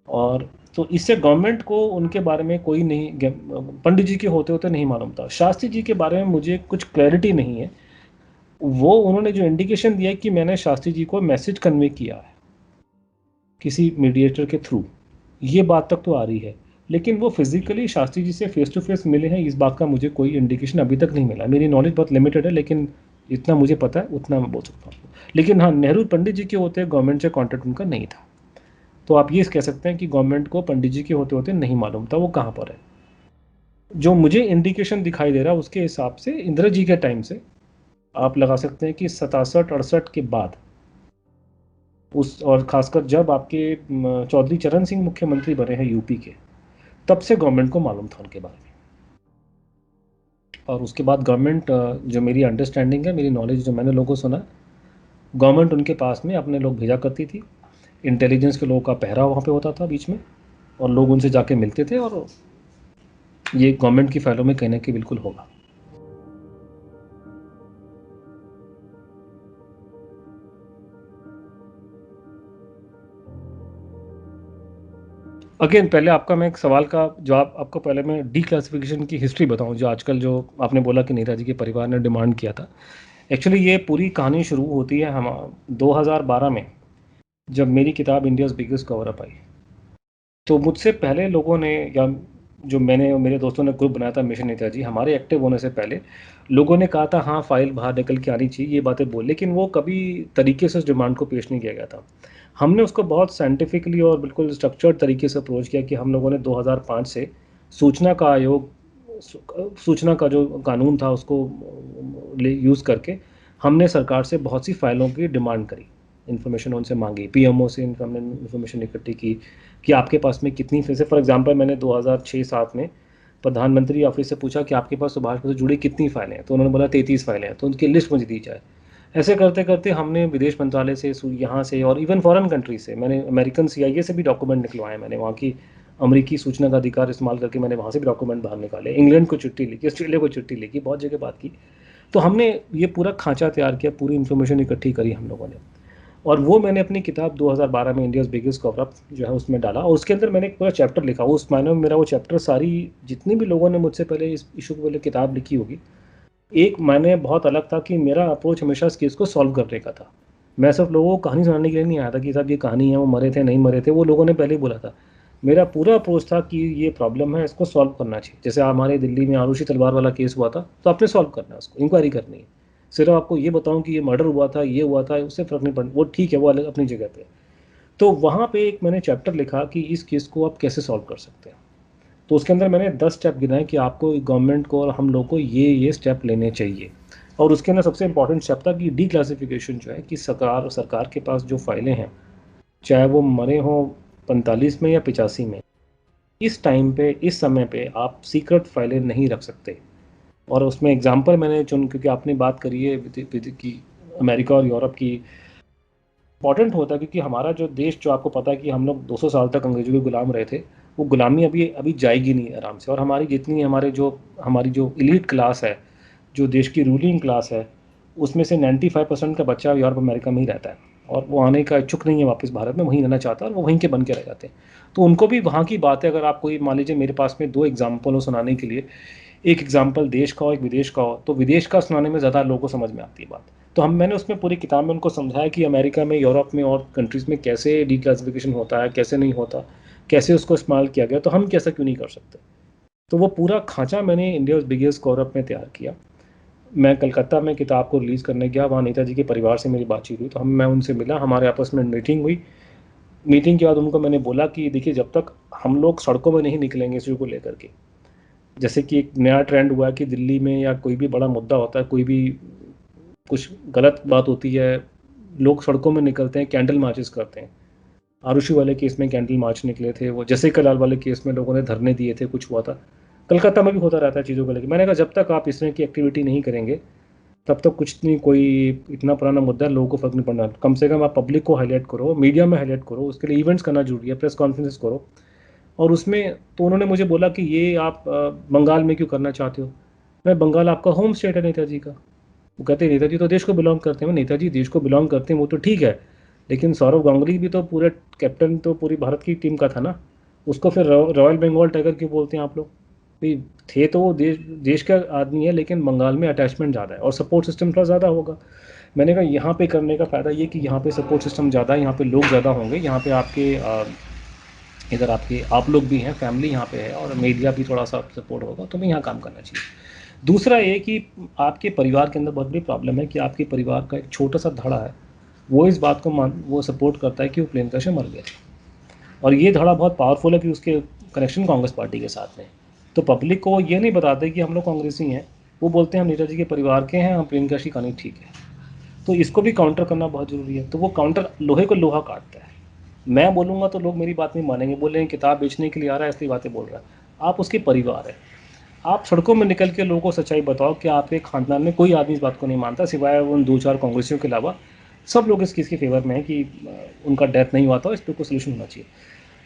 और तो इससे गवर्नमेंट को उनके बारे में कोई नहीं, पंडित जी के होते होते नहीं मालूम था। शास्त्री जी के बारे में मुझे कुछ क्लैरिटी नहीं है। वो उन्होंने जो इंडिकेशन दिया कि मैंने शास्त्री जी को मैसेज कन्वे किया है किसी मीडिएटर के थ्रू, ये बात तक तो आ रही है, लेकिन वो फिजिकली शास्त्री जी से फेस टू फेस मिले हैं, इस बात का मुझे कोई इंडिकेशन अभी तक नहीं मिला। मेरी नॉलेज बहुत लिमिटेड है, लेकिन इतना मुझे पता है, उतना मैं बोल सकता हूँ। लेकिन हाँ, नेहरू पंडित जी के होते गवर्नमेंट से कॉन्टेक्ट उनका नहीं था। तो आप ये कह सकते हैं कि गवर्नमेंट को पंडित जी के होते होते नहीं मालूम था वो कहाँ पर है। जो मुझे इंडिकेशन दिखाई दे रहा है उसके हिसाब से इंदिरा जी के टाइम से आप लगा सकते हैं कि 67-68 के बाद, उस और खासकर जब आपके चौधरी चरण सिंह मुख्यमंत्री बने हैं यूपी के, तब से गवर्नमेंट को मालूम था उनके बारे में। और उसके बाद गवर्नमेंट, जो मेरी अंडरस्टैंडिंग है, मेरी नॉलेज, जो मैंने लोगों को सुना, गवर्नमेंट उनके पास में अपने लोग भेजा करती थी। इंटेलिजेंस के लोगों का पहरा वहाँ पे होता था बीच में, और लोग उनसे जाके मिलते थे, और ये गवर्नमेंट की फाइलों में कहने की बिल्कुल होगा। अगेन, पहले आपका मैं एक सवाल का जवाब, आपको पहले मैं डी क्लासिफिकेशन की हिस्ट्री बताऊं, जो आजकल जो आपने बोला कि नेताजी के परिवार ने डिमांड किया था। एक्चुअली ये पूरी कहानी शुरू होती है हम 2012 में, जब मेरी किताब India's biggest cover up I. तो मुझसे पहले लोगों ने, या जो मैंने और मेरे दोस्तों ने ग्रुप बनाया था मिशन नेताजी, हमारे एक्टिव होने से पहले लोगों ने कहा था हाँ फाइल बाहर निकल के आनी चाहिए, ये बातें बोल, लेकिन वो कभी तरीके से उस डिमांड को पेश नहीं किया गया था। हमने उसको बहुत साइंटिफिकली और बिल्कुल स्ट्रक्चर्ड तरीके से अप्रोच किया कि हम लोगों ने 2005 से सूचना का आयोग, सूचना का जो कानून था उसको यूज़ करके हमने सरकार से बहुत सी फाइलों की डिमांड करी, इन्फॉर्मेशन उनसे मांगी, पीएमओ से हमने इन्फॉर्मेशन इकट्ठी की कि आपके पास में कितनी फीसें। फॉर एग्जांपल, मैंने 2006-07 में प्रधानमंत्री ऑफिस से पूछा कि आपके पास सुभाष बोस से जुड़ी कितनी फाइलें हैं, तो उन्होंने बोला 33 फाइलें हैं, तो उनकी लिस्ट मुझे दी जाए। ऐसे करते करते हमने विदेश मंत्रालय से, यहाँ से, और इवन फॉरेन कंट्री से, मैंने अमेरिकन सीआईए से भी डॉक्यूमेंट निकलवाए, मैंने वहाँ की अमेरिकी सूचना का अधिकार इस्तेमाल करके मैंने वहाँ से भी डॉक्यूमेंट बाहर निकाले, इंग्लैंड को चिट्ठी लिखी, ऑस्ट्रेलिया को चिट्ठी लिखी, बहुत जगह बात की। तो हमने ये पूरा खांचा तैयार किया, पूरी इन्फॉर्मेशन इकट्ठी करी हम लोगों ने, और वो मैंने अपनी किताब 2012 में इंडियाज़ बिगेस्ट कवर अप जो है उसमें डाला, और उसके अंदर मैंने एक पूरा चैप्टर लिखा। उस मायने में मेरा वो चैप्टर सारी जितनी भी लोगों ने मुझसे पहले इस इशू के पहले किताब लिखी होगी, एक मैंने बहुत अलग था कि मेरा अप्रोच हमेशा इस केस को सॉल्व करने का था। मैं सिर्फ लोगों को कहानी सुनाने के लिए नहीं आया था कि साहब ये कहानी है, वो मरे थे नहीं मरे थे, वो लोगों ने पहले ही बोला था। मेरा पूरा अप्रोच था कि ये प्रॉब्लम है, इसको सॉल्व करना चाहिए। जैसे हमारे दिल्ली में आरुषि तलवार वाला केस हुआ था, तो आपने सॉल्व करना है, उसको इंक्वायरी करनी है। सिर्फ आपको ये बताऊं कि ये मर्डर हुआ था, ये हुआ था, उससे फ़र्क नहीं पड़ता, वो ठीक है, वो अलग अपनी जगह पे। तो वहाँ पे एक मैंने चैप्टर लिखा कि इस केस को आप कैसे सॉल्व कर सकते हैं। तो उसके अंदर मैंने 10 स्टेप गिनाए कि आपको गवर्नमेंट को और हम लोग को ये स्टेप लेने चाहिए। और उसके अंदर सबसे इंपॉर्टेंट स्टेप था कि डीक्लासिफिकेशन जो है, कि सरकार के पास जो फाइलें हैं, चाहे वो मरे हों 45 में या 85 में, इस टाइम पे, इस समय पे आप सीक्रेट फाइलें नहीं रख सकते। और उसमें एग्जांपल मैंने क्योंकि आपने बात करी है कि अमेरिका और यूरोप की, इंपॉर्टेंट होता है क्योंकि हमारा जो देश, जो आपको पता है कि हम लोग 200 साल तक अंग्रेजों के गुलाम रहे थे, वो गुलामी अभी अभी जाएगी नहीं आराम से। और हमारी जितनी हमारी जो एलीट क्लास है, जो देश की रूलिंग क्लास है, उसमें से 95% का बच्चा यूरोप अमेरिका में ही रहता है, और वो आने का इच्छुक नहीं है वापस भारत में, वहीं रहना चाहता है, और वो वहीं के बन के रह जाते हैं। तो उनको भी वहाँ की बात है। अगर आप कोई मान लीजिए मेरे पास में 2 एग्जाम्पल हो सुनाने के लिए, एक एग्जाम्पल देश का हो, एक विदेश का हो, तो विदेश का सुनाने में ज़्यादा लोगों को समझ में आती है बात। तो मैंने उसमें पूरी किताब में उनको समझाया कि अमेरिका में, यूरोप में और कंट्रीज़ में कैसे डीक्लासिफिकेशन होता है, कैसे नहीं होता, कैसे उसको इस्तेमाल किया गया, तो हम कैसा क्यों नहीं कर सकते। तो वो पूरा खांचा मैंने इंडियाज़ बिगेस्ट कवर अप में तैयार किया। मैं कलकत्ता में किताब को रिलीज़ करने गया, वहाँ नेताजी के परिवार से मेरी बातचीत हुई, तो मैं उनसे मिला, हमारे आपस में मीटिंग हुई। मीटिंग के बाद उनको मैंने बोला कि देखिए, जब तक हम लोग सड़कों में नहीं निकलेंगे इस को लेकर के, जैसे कि एक नया ट्रेंड हुआ है कि दिल्ली में या कोई भी बड़ा मुद्दा होता है, कोई भी कुछ गलत बात होती है, लोग सड़कों में निकलते हैं, कैंडल मार्चेस करते हैं। आरुषि वाले केस में कैंडल मार्च निकले थे, वो जैसे कलाल वाले केस में लोगों ने धरने दिए थे, कुछ हुआ था। कलकत्ता में भी होता रहता है चीज़ों को लेकर। मैंने कहा जब तक आप इस तरह की एक्टिविटी नहीं करेंगे, तब तक कुछ नहीं, कोई इतना पुराना मुद्दा है, लोगों को फर्क नहीं पड़ना। कम से कम आप पब्लिक को हाईलाइट करो, मीडिया में हाईलाइट करो, उसके लिए इवेंट्स करना जरूरी है, प्रेस कॉन्फ्रेंसेस करो। और उसमें तो उन्होंने मुझे बोला कि ये आप बंगाल में क्यों करना चाहते हो। मैं, बंगाल आपका होम स्टेट है नेताजी का। वो कहते हैं नेताजी तो देश को बिलोंग करते हैं। नेताजी देश को बिलोंग करते हैं वो तो ठीक है, लेकिन सौरव गांगुली भी तो पूरे कैप्टन तो पूरी भारत की टीम का था ना। उसको फिर रॉयल बंगाल टाइगर क्यों बोलते हैं आप लोग। भाई, थे तो वो देश का आदमी है, लेकिन बंगाल में अटैचमेंट ज़्यादा है और सपोर्ट सिस्टम थोड़ा ज़्यादा होगा। मैंने कहा यहाँ पे करने का फ़ायदा ये कि यहाँ पे सपोर्ट सिस्टम ज़्यादा है, यहाँ पे लोग ज़्यादा होंगे, यहाँ पे आपके इधर आपके आप लोग भी हैं, फैमिली यहाँ पे है, और मीडिया भी थोड़ा सा सपोर्ट होगा, तो मैं यहाँ काम करना चाहिए। दूसरा ये कि आपके परिवार के अंदर बहुत बड़ी प्रॉब्लम है कि आपके परिवार का एक छोटा सा धड़ा है, वो इस बात को वो सपोर्ट करता है कि वो प्लेन क्रैश में मर गए थे, और ये धड़ा बहुत पावरफुल है कि उसके कनेक्शन कांग्रेस पार्टी के साथ में। तो पब्लिक को ये नहीं बताते कि हम लोग कांग्रेसी हैं, वो बोलते हैं हम नेताजी के परिवार के हैं, हम प्लेन क्रैश की कहानी ठीक है। तो इसको भी काउंटर करना बहुत ज़रूरी है। तो वो काउंटर लोहे को लोहा काटता है। मैं बोलूँगा तो लोग मेरी बात नहीं मानेंगे, बोलेंगे किताब बेचने के लिए आ रहा है इसलिए बातें बोल रहा है। आप उसके परिवार है, आप सड़कों में निकल के लोगों को सच्चाई बताओ कि आपके खानदान में कोई आदमी इस बात को नहीं मानता सिवाय उन 2-4 कांग्रेसियों के अलावा। सब लोग इस चीज़ के फेवर में है कि उनका डेथ नहीं हुआ था, इस पर कोई सोल्यूशन होना चाहिए।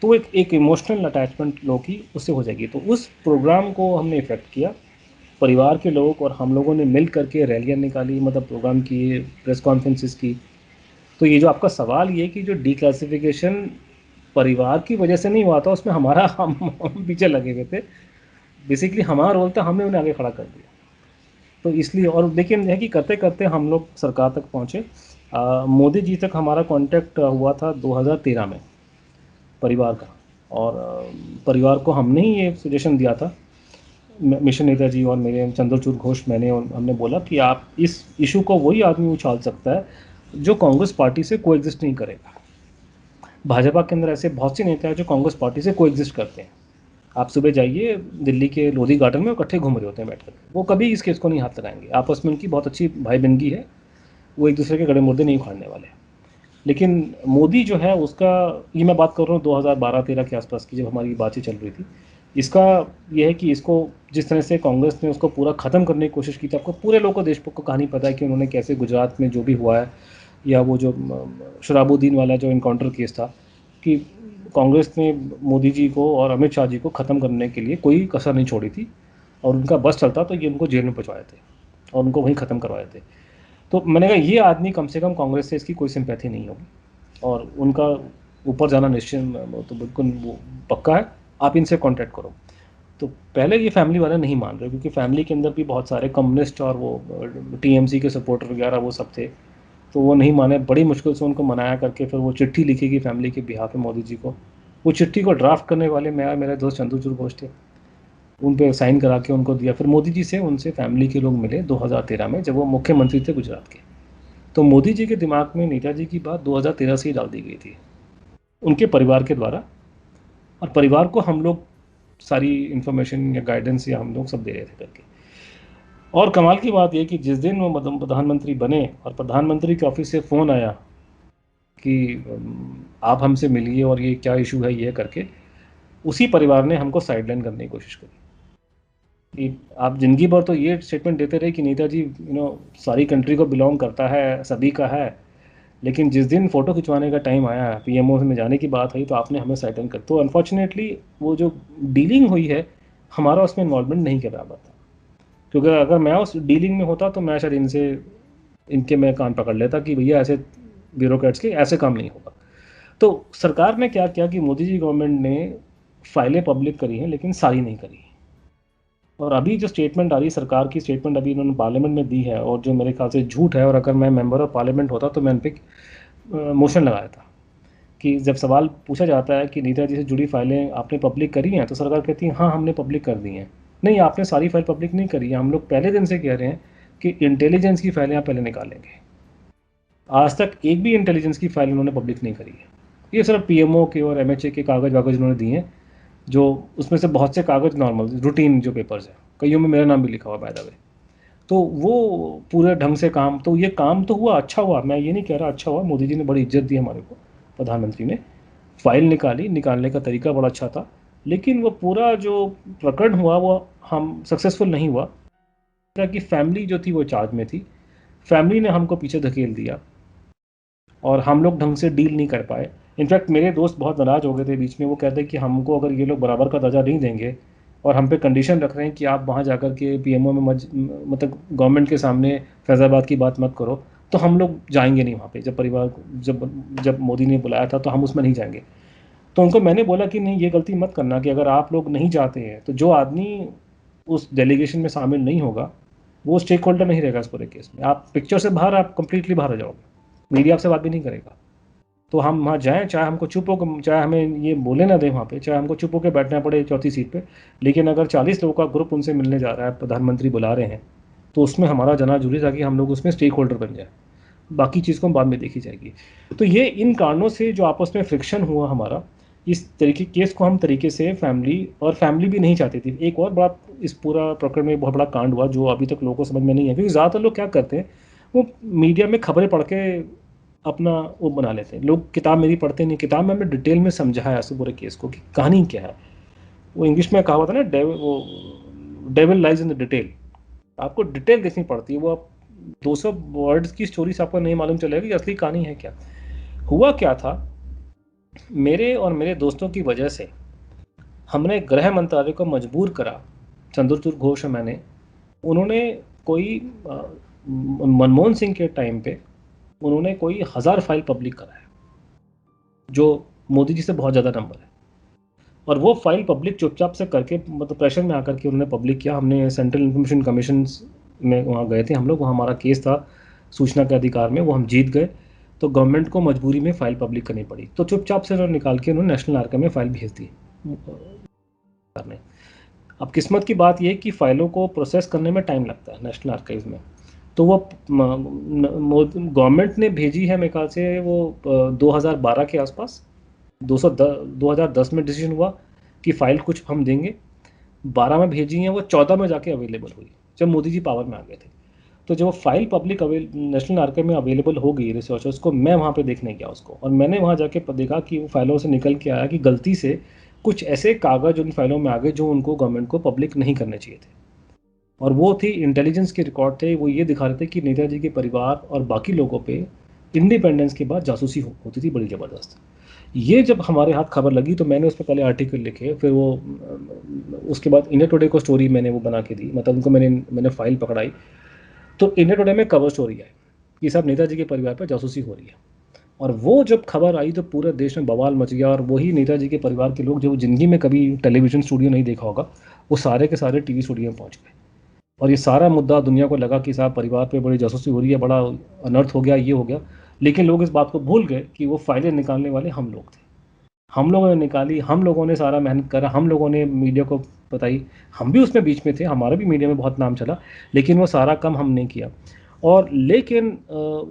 तो एक इमोशनल अटैचमेंट लोगों की उससे हो जाएगी। तो उस प्रोग्राम को हमने इफेक्ट किया, परिवार के लोग और हम लोगों ने मिल करके रैलियाँ निकाली, मतलब प्रोग्राम किए, प्रेस कॉन्फ्रेंसेस की। तो ये जो आपका सवाल ये कि जो डिक्लासिफिकेशन परिवार की वजह से नहीं हुआ था, उसमें हमारा हम पीछे लगे हुए थे। बेसिकली हमारा रोल था, हमने उन्हें आगे खड़ा कर दिया। तो इसलिए, और लेकिन है कि करते करते हम लोग सरकार तक पहुँचे। मोदी जी तक हमारा कांटेक्ट हुआ था 2013 में, परिवार का। और परिवार को हमने ही ये सजेशन दिया था, मिशन नेताजी और मेरे चंद्रचूड़ घोष, मैंने और हमने बोला कि आप इस इशू को वही आदमी उछाल सकता है जो कांग्रेस पार्टी से कोएग्जिस्ट नहीं करेगा। भाजपा के अंदर ऐसे बहुत से नेता हैं जो कांग्रेस पार्टी से कोएग्जिस्ट करते हैं। आप सुबह जाइए दिल्ली के लोधी गार्डन में, वो इकट्ठे घूम रहे होते हैं बैठकर, वो कभी इस केस को नहीं हाथ लगाएंगे। आपस में उनकी बहुत अच्छी भाई बहनगी है, वो एक दूसरे के गड़े मुर्दे नहीं उखाड़ने वाले। लेकिन मोदी जो है उसका, ये मैं बात कर रहा हूँ 2012-13 के आसपास की, जब हमारी बातें चल रही थी। इसका यह है कि इसको जिस तरह से कांग्रेस ने उसको पूरा ख़त्म करने की कोशिश की थी, आपको पूरे लोगों को, देश को कहानी पता है कि उन्होंने कैसे गुजरात में जो भी हुआ है, या वो जो शराबुद्दीन वाला जो इनकाउंटर केस था, कि कांग्रेस ने मोदी जी को और अमित शाह जी को ख़त्म करने के लिए कोई कसर नहीं छोड़ी थी, और उनका बस चलता तो ये उनको जेल में पहुँचवाए थे और उनको वहीं ख़त्म करवाए थे। तो मैंने कहा ये आदमी कम से कम कांग्रेस से इसकी कोई सिंपैथी नहीं होगी, और उनका ऊपर जाना निश्चित तो बिल्कुल वो पक्का है, आप इनसे कांटेक्ट करो। तो पहले ये फैमिली वाले नहीं मान रहे, क्योंकि फैमिली के अंदर भी बहुत सारे कम्युनिस्ट और वो टीएमसी के सपोर्टर वगैरह वो सब थे, तो वो नहीं माने। बड़ी मुश्किल से उनको मनाया करके फिर वो चिट्ठी लिखेगी फैमिली के बिहाफ पे मोदी जी को। वो चिट्ठी को ड्राफ्ट करने वाले मैं और मेरे दोस्त चंद्रचूड़ घोष थे, उन पे साइन करा के उनको दिया। फिर मोदी जी से उनसे फैमिली के लोग मिले 2013 में, जब वो मुख्यमंत्री थे गुजरात के। तो मोदी जी के दिमाग में नेताजी की बात 2013 से ही डाल दी गई थी उनके परिवार के द्वारा, और परिवार को हम लोग सारी इन्फॉर्मेशन या गाइडेंस या हम लोग सब दे रहे थे करके। और कमाल की बात यह कि जिस दिन वो प्रधानमंत्री बने और प्रधानमंत्री के ऑफिस से फ़ोन आया कि आप हमसे मिलिए और ये क्या इशू है ये करके, उसी परिवार ने हमको साइडलाइन करने की कोशिश करी कि आप जिंदगी भर तो ये स्टेटमेंट देते रहे कि नेताजी सारी कंट्री को बिलोंग करता है, सभी का है, लेकिन जिस दिन फ़ोटो खिंचवाने का टाइम आया, पीएमओ में जाने की बात आई, तो आपने हमें साइडलाइन कर। तो अनफॉर्चुनेटली वो जो डीलिंग हुई है, हमारा उसमें इन्वॉल्वमेंट नहीं के बराबर था, क्योंकि अगर मैं उस डीलिंग में होता तो मैं शायद इनके मैं कान पकड़ लेता कि भैया ऐसे ब्यूरोक्रेट्स के ऐसे काम नहीं होगा। तो सरकार ने क्या किया कि मोदी जी गवर्नमेंट ने फाइलें पब्लिक करी हैं, लेकिन सारी नहीं करी। और अभी जो स्टेटमेंट आ रही है, सरकार की स्टेटमेंट अभी इन्होंने पार्लियामेंट में दी है, और जो मेरे ख्याल से झूठ है, और अगर मैं मेंबर ऑफ पार्लियामेंट होता तो मैं उन पर मोशन लगाया था कि जब सवाल पूछा जाता है कि नेताजी से जुड़ी फाइलें आपने पब्लिक करी हैं, तो सरकार कहती है हाँ हमने पब्लिक कर दी हैं। नहीं, आपने सारी फाइल पब्लिक नहीं करी है। हम लोग पहले दिन से कह रहे हैं कि इंटेलिजेंस की फाइलें आप पहले निकालेंगे। आज तक एक भी इंटेलिजेंस की फाइल उन्होंने पब्लिक नहीं करी है। ये सिर्फ पीएमओ के और एमएचए के कागज़ वागज उन्होंने दिए हैं, जो उसमें से बहुत से कागज़ नॉर्मल रूटीन जो पेपर्स हैं, कईयों में मेरा नाम भी लिखा हुआ बाय द वे। तो वो पूरे ढंग से काम, तो ये काम तो हुआ, अच्छा हुआ, मैं ये नहीं कह रहा अच्छा हुआ, मोदी जी ने बड़ी इज्जत दी हमारे को, प्रधानमंत्री ने फाइल निकाली, निकालने का तरीका बड़ा अच्छा था, लेकिन वो पूरा जो प्रकरण हुआ वो हम सक्सेसफुल नहीं हुआ, कि फैमिली जो थी वो चार्ज में थी, फैमिली ने हमको पीछे धकेल दिया और हम लोग ढंग से डील नहीं कर पाए। इनफैक्ट मेरे दोस्त बहुत नाराज़ हो गए थे बीच में, वो कहते कि हमको अगर ये लोग बराबर का दर्जा नहीं देंगे और हम पे कंडीशन रख रहे हैं कि आप वहाँ जाकर के पीएमओ में मतलब गवर्नमेंट के सामने फैज़ाबाद की बात मत करो, तो हम लोग जाएंगे नहीं वहाँ पे। जब परिवार जब मोदी ने बुलाया था तो हम उसमें नहीं जाएंगे। तो उनको मैंने बोला कि नहीं, ये गलती मत करना कि अगर आप लोग नहीं जाते हैं तो जो आदमी उस डेलीगेशन में शामिल नहीं होगा वो स्टेक होल्डर नहीं रहेगा इस पूरे केस में। आप पिक्चर से बाहर, आप कंप्लीटली बाहर हो जाओगे, मीडिया आपसे बात भी नहीं करेगा। तो हम वहाँ जाएँ, चाहे हमको चुप हो, चाहे हमें ये बोले ना दें वहाँ पे, चाहे हमको चुप होकर बैठना पड़े चौथी सीट पे, लेकिन अगर 40 लोगों का ग्रुप उनसे मिलने जा रहा है, प्रधानमंत्री बुला रहे हैं, तो उसमें हमारा जाना जरूरी था कि हम लोग उसमें स्टेक होल्डर बन जाए। बाकी चीज़ को बाद में देखी जाएगी। तो ये इन कारणों से जो आपस में फ्रिक्शन हुआ हमारा, इस तरीके केस को हम तरीके से फैमिली भी नहीं चाहती थी। एक और बड़ा इस पूरा प्रकरण में बहुत बड़ा कांड हुआ जो अभी तक लोगों को समझ में नहीं है, क्योंकि ज़्यादातर लोग क्या करते हैं, वो मीडिया में खबरें पढ़ के अपना वो बना लेते हैं। लोग किताब मेरी पढ़ते नहीं। किताब में हमने डिटेल में समझाया इस पूरे केस को कि कहानी क्या है। वो इंग्लिश में कहा हुआ था ना, devil lies in the detail. आपको डिटेल देखनी पड़ती है। वो आप 200 वर्ड्स की स्टोरी से आपको नहीं मालूम चलेगा कि असली कहानी है क्या। हुआ क्या था, मेरे और मेरे दोस्तों की वजह से हमने गृह मंत्रालय को मजबूर करा, चंद्रचूड़ घोष और मैंने, उन्होंने कोई मनमोहन सिंह के टाइम पे उन्होंने कोई 1000 फाइल पब्लिक कराया, जो मोदी जी से बहुत ज़्यादा नंबर है। और वो फाइल पब्लिक चुपचाप से करके, मतलब प्रेशर में आकर के उन्होंने पब्लिक किया। हमने सेंट्रल इंफॉर्मेशन कमीशन में वहाँ गए थे हम लोग, वहाँ हमारा केस था सूचना के अधिकार में, वो हम जीत गए। तो गवर्नमेंट को मजबूरी में फ़ाइल पब्लिक करनी पड़ी, तो चुपचाप से उन्होंने निकाल के उन्होंने नेशनल आर्काइव में फ़ाइल भेज दी करने। अब किस्मत की बात यह कि फ़ाइलों को प्रोसेस करने में टाइम लगता है नेशनल आर्काइव में, तो वो गवर्नमेंट ने भेजी है मेरे ख्याल से वो 2012 के आसपास, 2010 में डिसीजन हुआ कि फ़ाइल कुछ हम देंगे, 12 में भेजी हैं, वो 14 में जाके अवेलेबल हुई जब मोदी जी पावर में आ गए थे। तो जब वो फाइल पब्लिक नेशनल आर्काइव में अवेलेबल हो गई रिसर्चर्स को, मैं वहाँ पे देखने गया उसको, और मैंने वहाँ जाके देखा कि वो फाइलों से निकल के आया कि गलती से कुछ ऐसे कागज़ उन फाइलों में आ गए जो उनको गवर्नमेंट को पब्लिक नहीं करने चाहिए थे। और वो थी इंटेलिजेंस के रिकॉर्ड थे, वो ये दिखा रहे थे कि नेताजी के परिवार और बाकी लोगों पे इंडिपेंडेंस के बाद जासूसी होती थी बड़ी ज़बरदस्त। ये जब हमारे हाथ खबर लगी तो मैंने उस पर पहले आर्टिकल लिखे, फिर वो उसके बाद इंडिया टुडे को स्टोरी मैंने वो बना के दी, मतलब उनको मैंने फाइल पकड़ाई। तो इंडिया टुडे में कवर स्टोरी है कि साहब नेताजी के परिवार पर जासूसी हो रही है। और वो जब खबर आई तो पूरे देश में बवाल मच गया, और वही नेताजी के परिवार के लोग जो ज़िंदगी में कभी टेलीविज़न स्टूडियो नहीं देखा होगा, वो सारे के सारे टीवी स्टूडियो में पहुंच गए। और ये सारा मुद्दा दुनिया को लगा कि साहब परिवार पे बड़ी जासूसी हो रही है, बड़ा अनर्थ हो गया, ये हो गया। लेकिन लोग इस बात को भूल गए कि वो फाइलें निकालने वाले हम लोग थे। हम लोगों ने निकाली, हम लोगों ने सारा मेहनत करा, हम लोगों ने मीडिया को बताई, हम भी उसमें बीच में थे, हमारा भी मीडिया में बहुत नाम चला, लेकिन वो सारा काम हमने किया। और लेकिन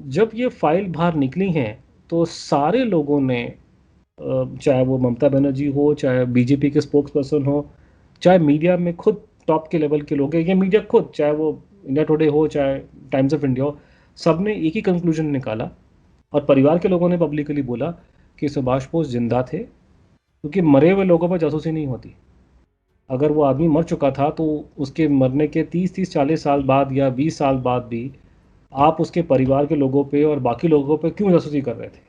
जब ये फाइल बाहर निकली हैं तो सारे लोगों ने, चाहे वो ममता बनर्जी हो, चाहे बीजेपी के स्पोक्स पर्सन हो, चाहे मीडिया में खुद टॉप के लेवल के लोग हैं, ये मीडिया खुद, चाहे वो इंडिया टुडे हो, चाहे टाइम्स ऑफ इंडिया हो, सब ने एक ही कंक्लूजन निकाला। और परिवार के लोगों ने पब्लिकली बोला कि सुभाष बोस जिंदा थे, क्योंकि मरे हुए लोगों पर जासूसी नहीं होती। अगर वो आदमी मर चुका था तो उसके मरने के 30-40 साल बाद या 20 साल बाद भी आप उसके परिवार के लोगों पे और बाकी लोगों पे क्यों जासूसी कर रहे थे?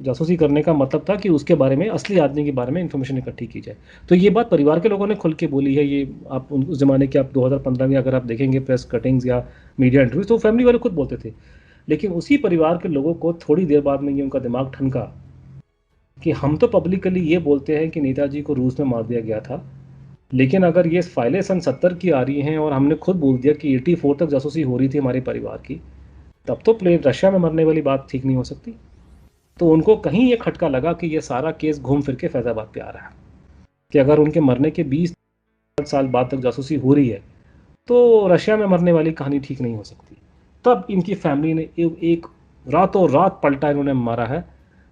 जासूसी करने का मतलब था कि उसके बारे में, असली आदमी के बारे में इन्फॉर्मेशन इकट्ठी की जाए। तो ये बात परिवार के लोगों ने खुल के बोली है। ये आप उस ज़माने के, आप 2015 में अगर आप देखेंगे प्रेस कटिंग्स या मीडिया इंटरव्यूज, तो फैमिली वाले खुद बोलते थे। लेकिन उसी परिवार के लोगों को थोड़ी देर बाद में ये उनका दिमाग ठनका कि हम तो पब्लिकली ये बोलते हैं कि नेताजी को रूस में मार दिया गया था, लेकिन अगर ये फाइलें सन 70 की आ रही हैं और हमने खुद बोल दिया कि 84 तक जासूसी हो रही थी हमारे परिवार की, तब तो प्लेन रशिया में मरने वाली बात ठीक नहीं हो सकती। तो उनको कहीं ये खटका लगा कि ये सारा केस घूम फिर के फैजाबाद पे आ रहा है, कि अगर उनके मरने के 20 साल बाद तक जासूसी हो रही है तो रशिया में मरने वाली कहानी ठीक नहीं हो सकती। तब इनकी फैमिली ने एक रातों रात पलटा इन्होंने मारा है।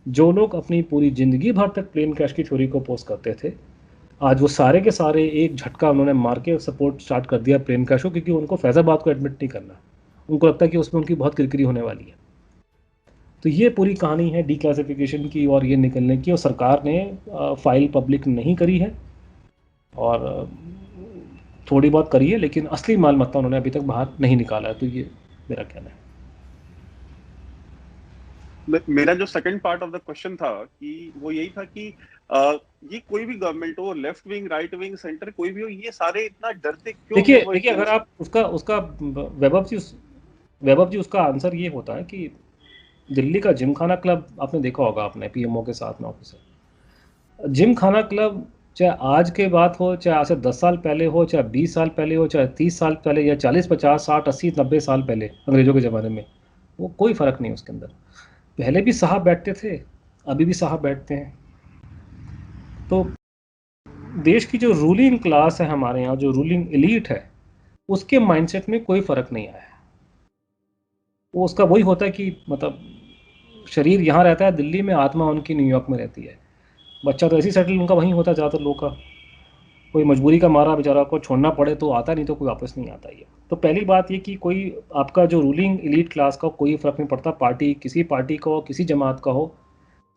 जो लोग अपनी पूरी ज़िंदगी भर तक प्लेन क्रैश की थ्योरी को पोस्ट करते थे, आज वो सारे के सारे एक झटका उन्होंने मार के सपोर्ट स्टार्ट कर दिया प्लेन क्रैश को, क्योंकि उनको फैजाबाद को एडमिट नहीं करना। उनको लगता है कि उसमें उनकी बहुत किरकिरी होने वाली है। तो ये पूरी कहानी है डीक्लासिफिकेशन की और ये निकलने की, और सरकार ने फाइल पब्लिक नहीं करी है, और थोड़ी बहुत करी है, लेकिन असली माल मत्ता उन्होंने अभी तक बाहर नहीं निकाला है। तो ये मेरा कहना है। मेरा जो second part of the question था कि वो यही था कि ये कोई भी गवर्नमेंट हो, left wing, right wing, centre, कोई भी हो, ये सारे इतना डरते क्यों हैं? वो देखिए अगर आप उसका उसका वैभव जी उसका आंसर ये होता है कि दिल्ली का जिम खाना क्लब आपने देखा होगा, आपने पीएमओ के साथ में ऑफिसर जिम खाना क्लब, चाहे आज के बात हो, चाहे आज से 10 साल पहले हो, चाहे 20 साल पहले हो, चाहे 30 साल पहले, या 40-50-60-80-90 साल पहले अंग्रेजों के ज़माने में, वो कोई फ़र्क नहीं उसके अंदर। पहले भी साहब बैठते थे, अभी भी साहब बैठते हैं। तो देश की जो रूलिंग क्लास है हमारे यहाँ, जो रूलिंग एलीट है, उसके माइंडसेट में कोई फ़र्क नहीं आया है। वो उसका वही होता है कि मतलब शरीर यहाँ रहता है दिल्ली में, आत्मा उनकी न्यूयॉर्क में रहती है। बच्चा तो ऐसे ही सेटल उनका वहीं होता है ज़्यादातर लोग का। कोई मजबूरी का मारा बेचारा को छोड़ना पड़े तो आता, नहीं तो कोई वापस नहीं आता। ये तो पहली बात ये कि कोई आपका जो रूलिंग एलीट क्लास का कोई फ़र्क नहीं पड़ता, पार्टी किसी पार्टी का हो, किसी जमात का हो,